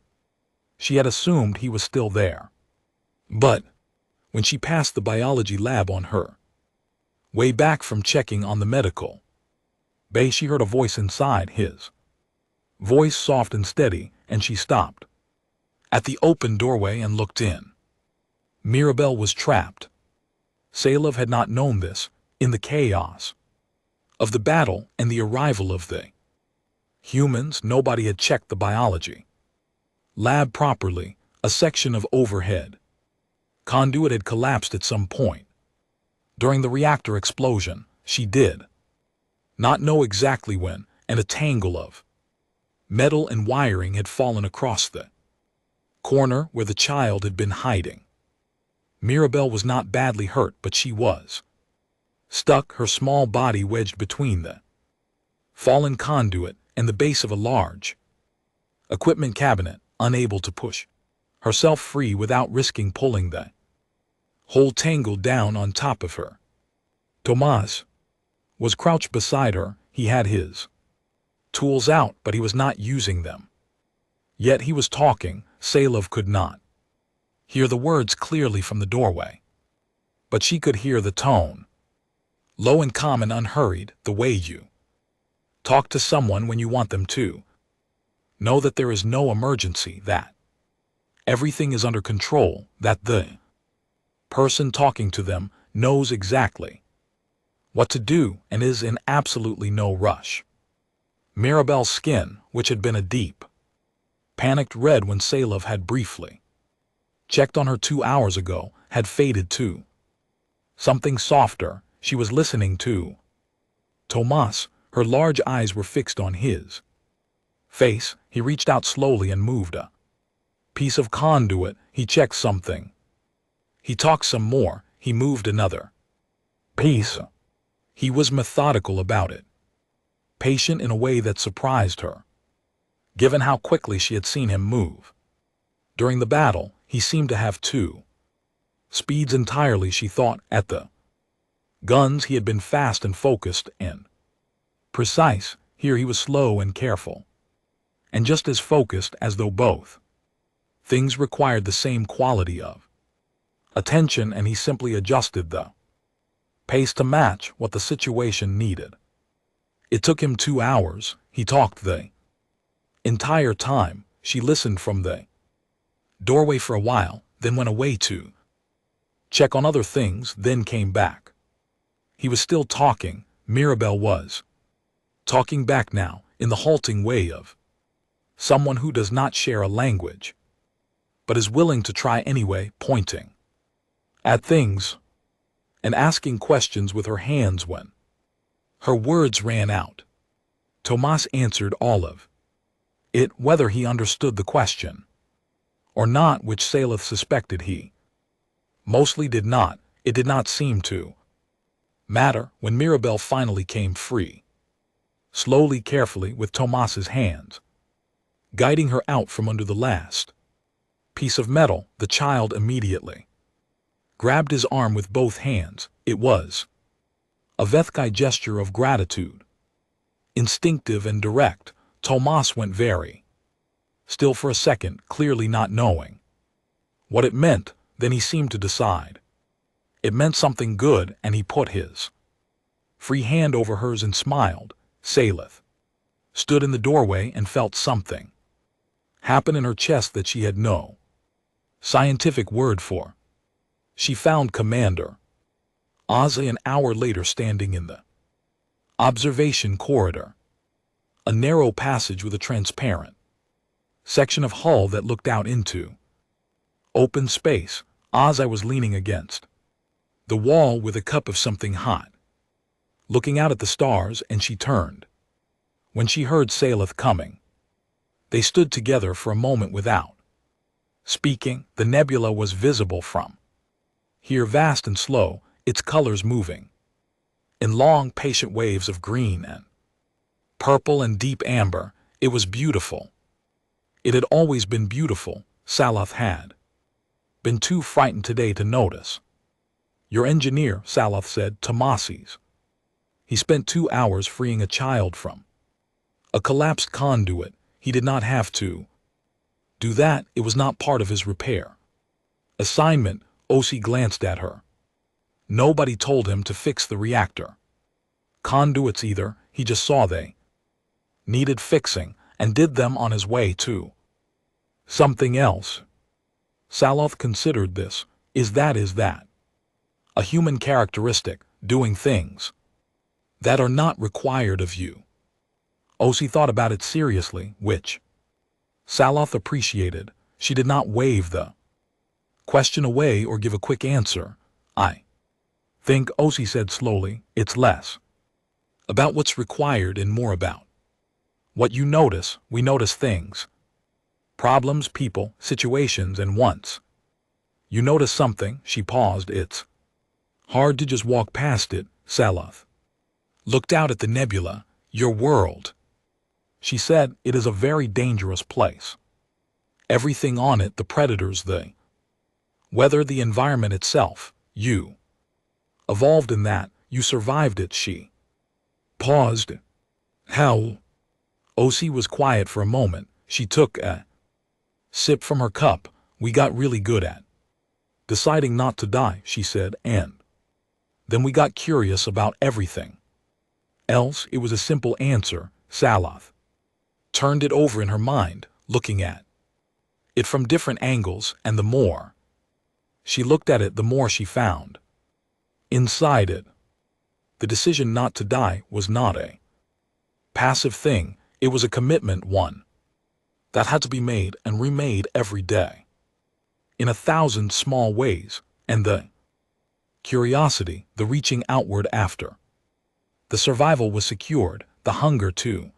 she had assumed he was still there. But when she passed the biology lab on her way back from checking on the medical bay, she heard a voice inside, his voice soft and steady, and she stopped at the open doorway and looked in. Mirabel was trapped. Salov had not known this. In the chaos of the battle and the arrival of the humans, nobody had checked the biology lab properly. A section of overhead conduit had collapsed at some point during the reactor explosion. She did not know exactly when, and a tangle of metal and wiring had fallen across the corner where the child had been hiding. Mirabel was not badly hurt, but she was stuck, her small body wedged between the fallen conduit and the base of a large equipment cabinet, unable to push herself free without risking pulling the whole tangle down on top of her. Tomas was crouched beside her. He had his tools out, but he was not using them. Yet he was talking. Salov could not hear the words clearly from the doorway, but she could hear the tone. Low and calm and unhurried, the way you talk to someone when you want them to know that there is no emergency, that everything is under control, that the person talking to them knows exactly what to do and is in absolutely no rush. Mirabel's skin, which had been a deep, panicked red when Salov had briefly checked on her 2 hours ago, had faded to something softer. She was listening to Tomas. Her large eyes were fixed on his face. He reached out slowly and moved a piece of conduit. He checked something. He talked some more. He moved another piece. He was methodical about it, patient in a way that surprised her, given how quickly she had seen him move. During the battle, he seemed to have two speeds entirely. She thought at the guns he had been fast and focused and precise. Here he was slow and careful, and just as focused, as though both things required the same quality of attention, and he simply adjusted the pace to match what the situation needed. It took him 2 hours. He talked the entire time. She listened from the doorway for a while, then went away to check on other things, then came back. He was still talking. Mirabel was talking back now, in the halting way of someone who does not share a language, but is willing to try anyway, pointing at things and asking questions with her hands when her words ran out. Tomas answered all of it, whether he understood the question or not, which Salith suspected he mostly did not. It did not seem to matter when Mirabel finally came free, slowly, carefully, with Tomas's hands guiding her out from under the last piece of metal. The child immediately grabbed his arm with both hands. It was a Vethkai gesture of gratitude, instinctive and direct. Tomas went very still for a second, clearly not knowing what it meant. Then he seemed to decide it meant something good, and he put his free hand over hers and smiled. Salith stood in the doorway and felt something happen in her chest that she had no scientific word for. She found Commander Ozzy an hour later standing in the observation corridor, a narrow passage with a transparent section of hull that looked out into open space. Ozzy was leaning against the wall with a cup of something hot, looking out at the stars, and she turned when she heard Salith coming. They stood together for a moment without speaking. The nebula was visible from here, vast and slow, its colors moving in long, patient waves of green and purple and deep amber. It was beautiful. It had always been beautiful. Saloth had been too frightened today to notice. Your engineer, Saloth said, Tomasis. He spent 2 hours freeing a child from a collapsed conduit. He did not have to do that. It was not part of his repair assignment. Osi glanced at her. Nobody told him to fix the reactor conduits either. He just saw they needed fixing and did them on his way to something else. Saloth considered this. Is that a human characteristic, doing things that are not required of you? Osi thought about it seriously, which Saloth appreciated. She did not wave the question away or give a quick answer. I think, Osi said slowly, it's less about what's required and more about what you notice. We notice things, problems, people, situations, and once you notice something, she paused, it's hard to just walk past it. Saloth looked out at the nebula. Your world, she said, it is a very dangerous place. Everything on it, the predators, the weather, the environment itself. You evolved in that. You survived it. She paused. How? Osi was quiet for a moment. She took a sip from her cup. We got really good at deciding not to die, she said, and then we got curious about everything else. It was a simple answer. Saloth turned it over in her mind, looking at it from different angles, and the more she looked at it, the more she found inside it. The decision not to die was not a passive thing. It was a commitment, one that had to be made and remade every day in 1,000 small ways, and the curiosity, the reaching outward after the survival was secured, the hunger to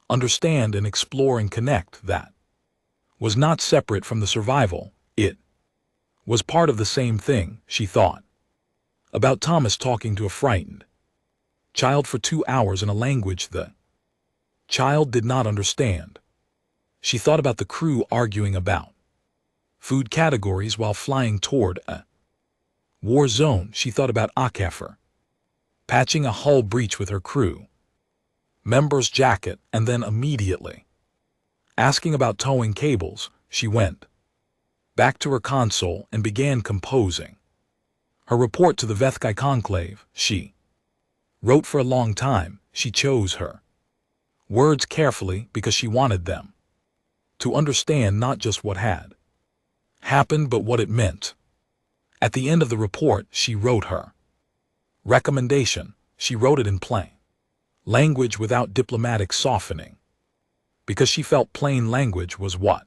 understand and explore and connect, that was not separate from the survival. It was part of the same thing. She thought about Thomas talking to a frightened child for 2 hours in a language the child did not understand. She thought about the crew arguing about food categories while flying toward a war zone. She thought about Akafer patching a hull breach with her crew member's jacket, and then immediately asking about towing cables. She went back to her console and began composing her report to the Vethkai Conclave. She wrote for a long time. She chose her words carefully because she wanted them to understand not just what had happened but what it meant. At the end of the report, she wrote her recommendation. She wrote it in plain language without diplomatic softening, because she felt plain language was what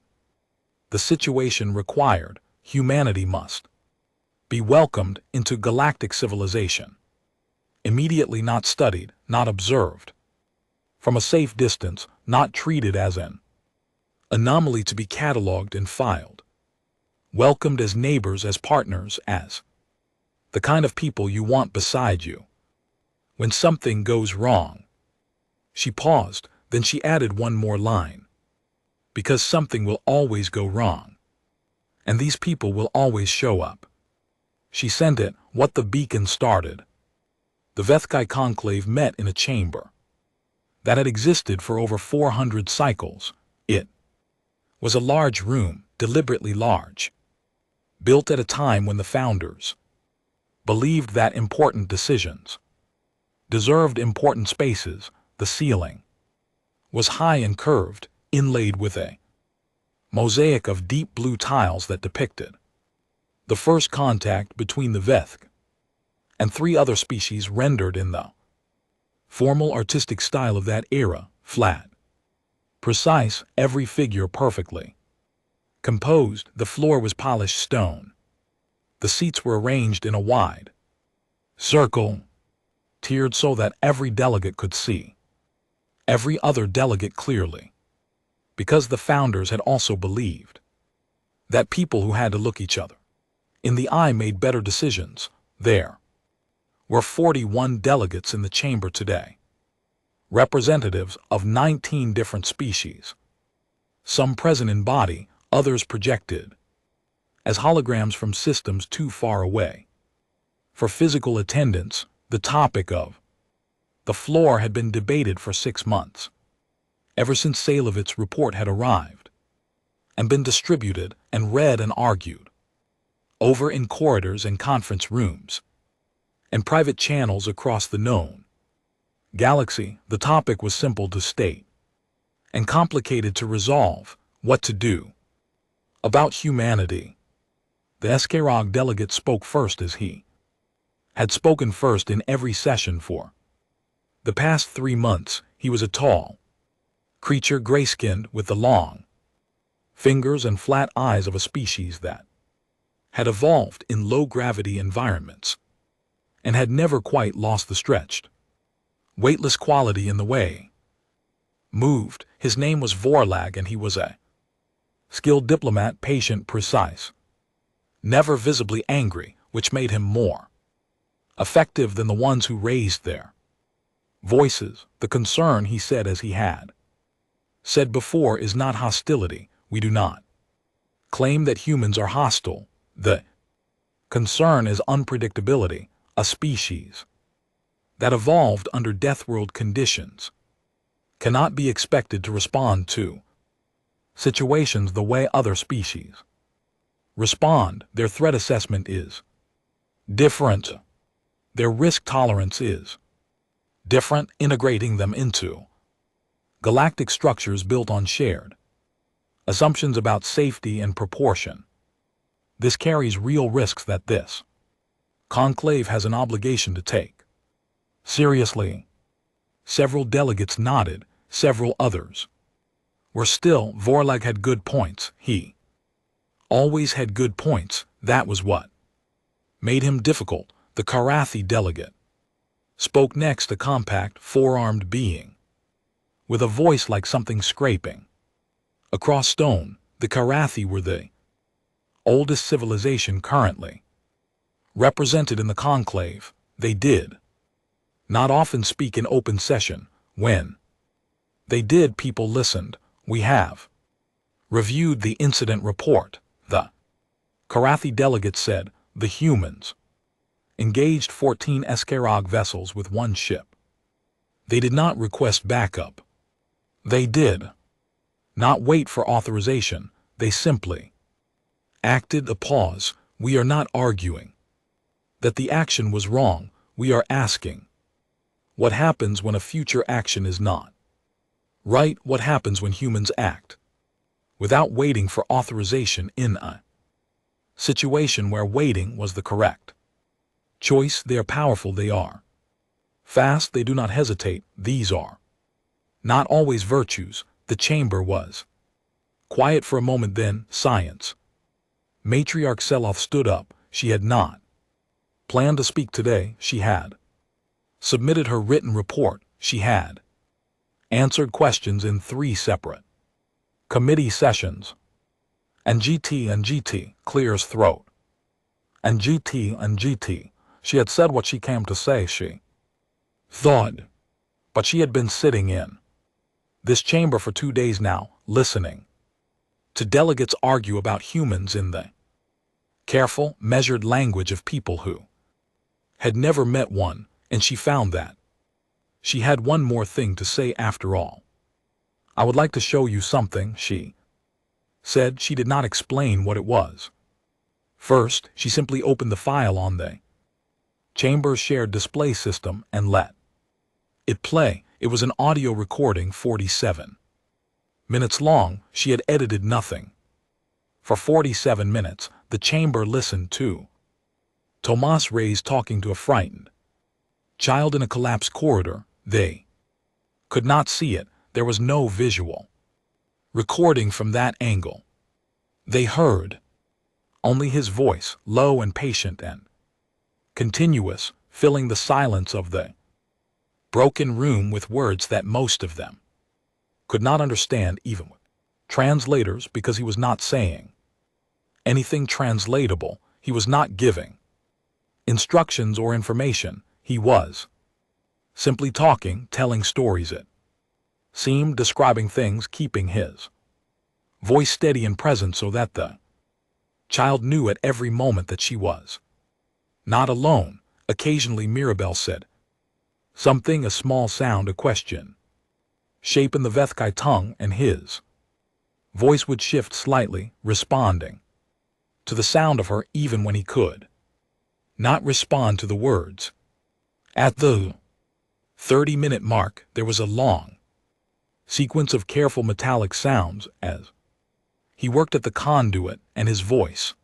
the situation required. Humanity must be welcomed into galactic civilization immediately, not studied, not observed from a safe distance, not treated as an anomaly to be catalogued and filed, welcomed as neighbors, as partners, as the kind of people you want beside you when something goes wrong. She paused, then she added one more line. Because something will always go wrong, and these people will always show up. She sent it. What the beacon started. The Vethkai Conclave met in a chamber that had existed for over 400 cycles. It was a large room, deliberately large, built at a time when the founders believed that important decisions deserved important spaces. The ceiling was high and curved, inlaid with a mosaic of deep blue tiles that depicted the first contact between the Vethk and 3 other species, rendered in the formal artistic style of that era, flat, precise, every figure perfectly composed. The floor was polished stone. The seats were arranged in a wide circle, tiered so that every delegate could see every other delegate clearly, because the founders had also believed that people who had to look each other in the eye made better decisions. There were 41 delegates in the chamber today, representatives of 19 different species, some present in body, others projected as holograms from systems too far away. For physical attendance, the topic of the floor had been debated for 6 months, ever since Sailovit's report had arrived, and been distributed and read and argued over in corridors and conference rooms and private channels across the known galaxy. The topic was simple to state and complicated to resolve: what to do about humanity. The Eskarog delegate spoke first, as he had spoken first in every session for the past 3 months. He was a tall creature, gray-skinned, with the long fingers and flat eyes of a species that had evolved in low-gravity environments and had never quite lost the stretched, weightless quality in the way moved. His name was Vorlag, and he was a skilled diplomat, patient, precise, never visibly angry, which made him more effective than the ones who raised their voices. The concern, he said, as he had said before, is not hostility. We do not claim that humans are hostile. The concern is unpredictability. A species that evolved under Deathworld conditions cannot be expected to respond to situations the way other species respond. Their threat assessment is different. Their risk tolerance is different. Integrating them into galactic structures built on shared assumptions about safety and proportion, this carries real risks that this conclave has an obligation to take seriously. Several delegates nodded. Several others were still. Vorlag had good points. He always had good points. That was what made him difficult. The Karathi delegate spoke next, a compact, four-armed being with a voice like something scraping across stone. The Karathi were the oldest civilization currently represented in the conclave. They did not often speak in open session. When they did, people listened. We have reviewed the incident report, the Karathi delegate said. The humans engaged 14 Eskarog vessels with 1 ship. They did not request backup. They did not wait for authorization. They simply acted. A pause. We are not arguing that the action was wrong. We are asking, what happens when a future action is not right? What happens when humans act without waiting for authorization in a situation where waiting was the correct choice? They are powerful. They are fast. They do not hesitate. These are not always virtues. The chamber was quiet for a moment. Then science. Matriarch Seloth stood up. She had not planned to speak today. She had submitted her written report. She had answered questions in 3 separate committee sessions. And GT clears throat. And GT. She had said what she came to say, she thought. But she had been sitting in this chamber for 2 days now, listening to delegates argue about humans in the careful, measured language of people who had never met one, and she found that she had one more thing to say after all. I would like to show you something, she said. She did not explain what it was. First, she simply opened the file on the chamber's shared display system and let it play. It was an audio recording, 47 minutes long. She had edited nothing. For 47 minutes, the chamber listened to Tomas Reyes talking to a frightened child in a collapsed corridor. They could not see it. There was no visual recording from that angle. They heard only his voice, low and patient and continuous, filling the silence of the broken room with words that most of them could not understand, even with translators, because he was not saying anything translatable. He was not giving instructions or information. He was Simply talking, telling stories it seemed, describing things, keeping his voice steady and present so that the child knew at every moment that she was not alone. Occasionally Mirabelle said something, a small sound, a question, shape in the Vethkai tongue, and his voice would shift slightly, responding to the sound of her even when he could not respond to the words. At the 30-minute mark, there was a long sequence of careful metallic sounds as he worked at the conduit, and his voice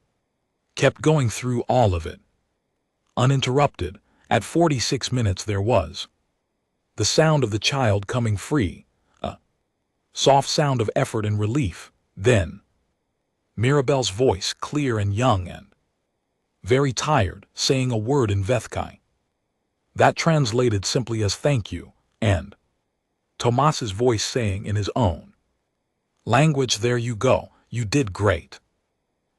kept going through all of it, uninterrupted. At 46 minutes there was the sound of the child coming free, a soft sound of effort and relief. Then Mirabelle's voice, clear and young and very tired, saying a word in Vethkai that translated simply as thank you, and Tomas's voice saying in his own language, there you go, you did great.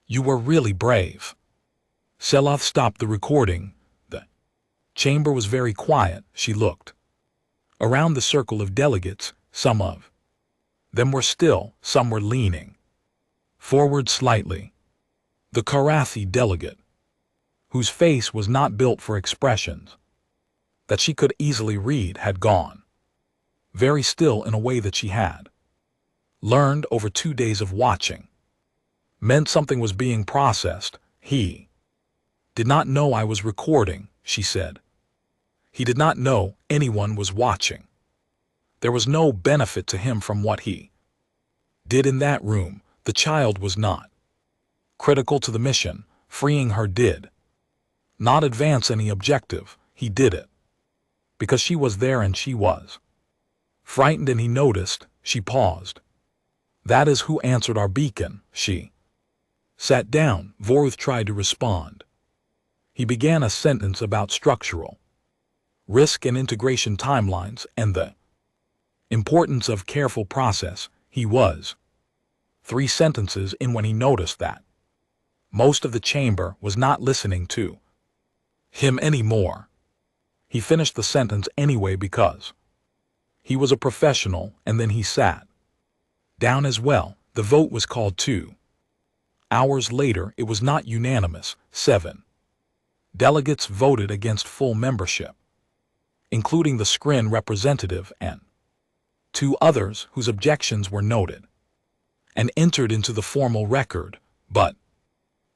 You were really brave. Seloth stopped the recording. The chamber was very quiet. She looked around the circle of delegates. Some of them were still, some were leaning forward slightly. The Karathi delegate, whose face was not built for expressions that she could easily read, had gone very still in a way that she had learned over 2 days of watching. Meant something was being processed. He did not know I was recording, she said. He did not know anyone was watching. There was no benefit to him from what he did in that room. The child was not critical to the mission. Freeing her did not advance any objective. He did it because she was there and she was frightened, and he noticed. She paused. That is who answered our beacon. She sat down. Voruth tried to respond. He began a sentence about structural risk and integration timelines and the importance of careful process. He was 3 sentences in when he noticed that most of the chamber was not listening to him anymore. He finished the sentence anyway because he was a professional, and then he sat down as well. The vote was called 2 hours later. It was not unanimous. 7 delegates voted against full membership, including the Skrin representative and 2 others whose objections were noted and entered into the formal record, but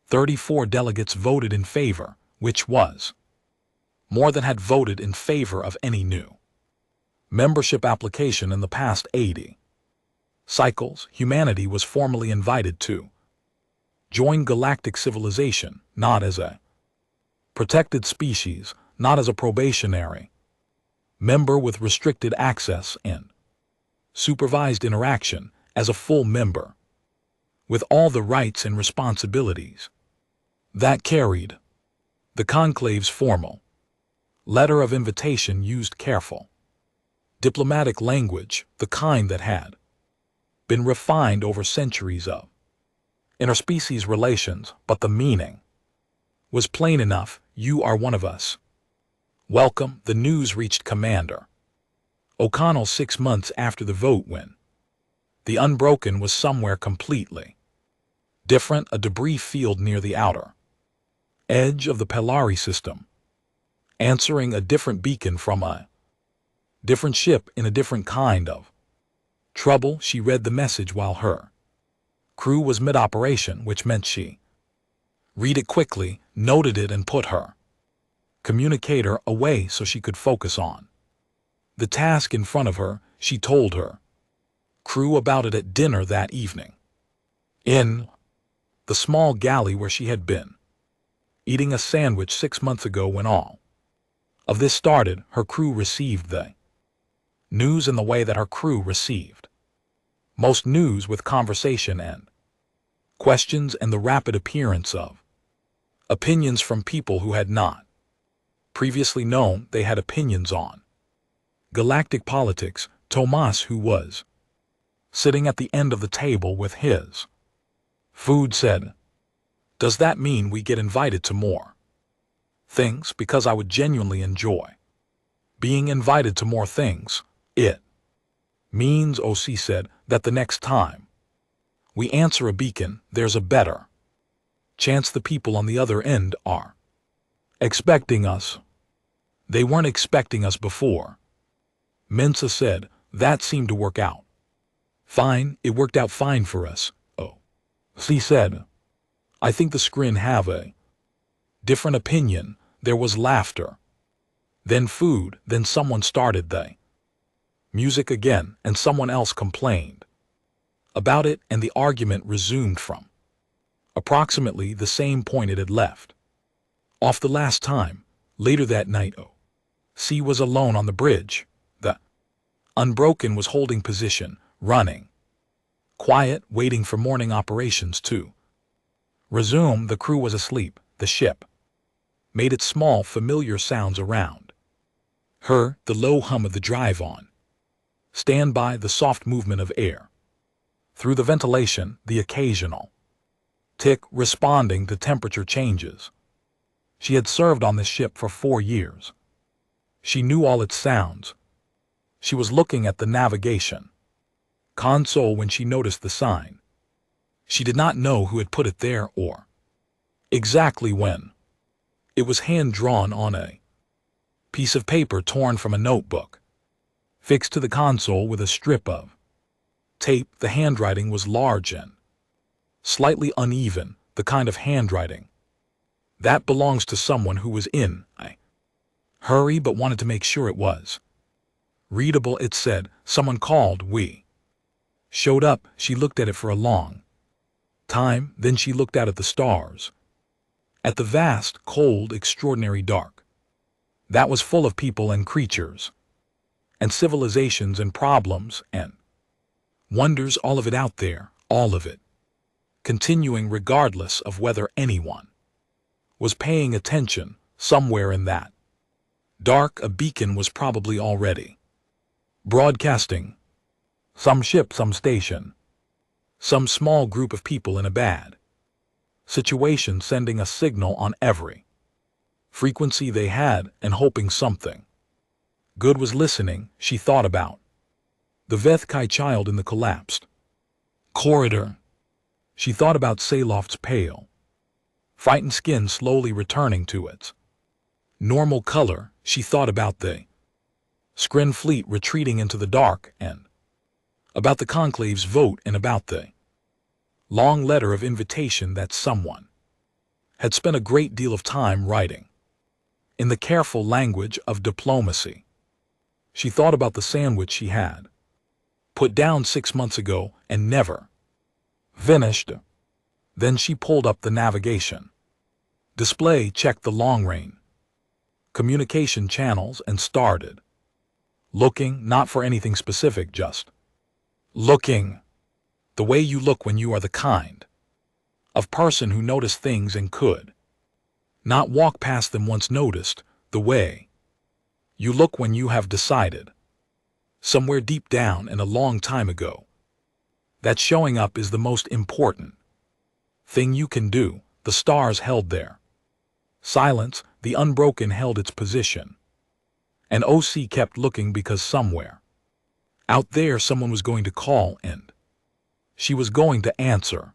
34 delegates voted in favor, which was more than had voted in favor of any new membership application in the past 80 cycles. Humanity was formally invited to join galactic civilization, not as a protected species, not as a probationary member with restricted access and supervised interaction, as a full member with all the rights and responsibilities that carried. The conclave's formal letter of invitation used careful diplomatic language, the kind that had been refined over centuries of interspecies relations, but the meaning was plain enough. You are one of us. Welcome. The news reached Commander O'Connell 6 months after the vote, when the Unbroken was somewhere completely different, a debris field near the outer edge of the Pelari system, answering a different beacon from a different ship in a different kind of trouble. She read the message while her crew was mid-operation, which meant she read it quickly, noted it, and put her communicator away so she could focus on the task in front of her. She told her crew about it at dinner that evening in the small galley where she had been eating a sandwich 6 months ago. When all of this started, her crew received the news in the way that her crew received most news, with conversation and questions and the rapid appearance of opinions from people who had not previously known they had opinions on galactic politics. Tomas, who was sitting at the end of the table with his food, said, "Does that mean we get invited to more things? Because I would genuinely enjoy being invited to more things. It means, OC said, that the next time we answer a beacon, there's a better chance the people on the other end are expecting us. They weren't expecting us before. Mensa said, that seemed to work out. Fine, it worked out fine for us. Oh. C said, I think the scrin have a different opinion. There was laughter. Then food, then someone started the music again, and someone else complained about it, and the argument resumed from approximately the same point it had left off the last time. Later that night, C was alone on the bridge. The Unbroken was holding position, running quiet, waiting for morning operations to resume. The crew was asleep. The ship made its small, familiar sounds around her, the low hum of the drive-on standby, the soft movement of air through the ventilation, the occasional tick responding to temperature changes. She had served on this ship for 4 years. She knew all its sounds. She was looking at the navigation console when she noticed the sign. She did not know who had put it there or exactly when. It was hand-drawn on a piece of paper torn from a notebook, fixed to the console with a strip of tape. The handwriting was large and slightly uneven, the kind of handwriting that belongs to someone who was in a hurry but wanted to make sure it was readable. It said, someone called, we showed up. She looked at it for a long time, then she looked out at the stars, at the vast, cold, extraordinary dark that was full of people and creatures and civilizations and problems and wonders, all of it out there, all of it, continuing regardless of whether anyone was paying attention. Somewhere in that dark, a beacon was probably already broadcasting. Some ship, some station, some small group of people in a bad situation sending a signal on every frequency they had and hoping something good was listening. She thought about the Vethkai child in the collapsed corridor. She thought about Saloft's pale, frightened skin slowly returning to its normal color. She thought about the Skrin fleet retreating into the dark and about the Conclave's vote and about the long letter of invitation that someone had spent a great deal of time writing in the careful language of diplomacy. She thought about the sandwich she had put down 6 months ago and never finished. Then she pulled up the navigation display, checked the long-range communication channels, and started looking, not for anything specific, just looking. The way you look when you are the kind of person who noticed things and could not walk past them once noticed. The way you look when you have decided somewhere deep down and a long time ago that showing up is the most important thing you can do. The stars held their silence. The Unbroken held its position. And OC kept looking because somewhere out there someone was going to call and she was going to answer.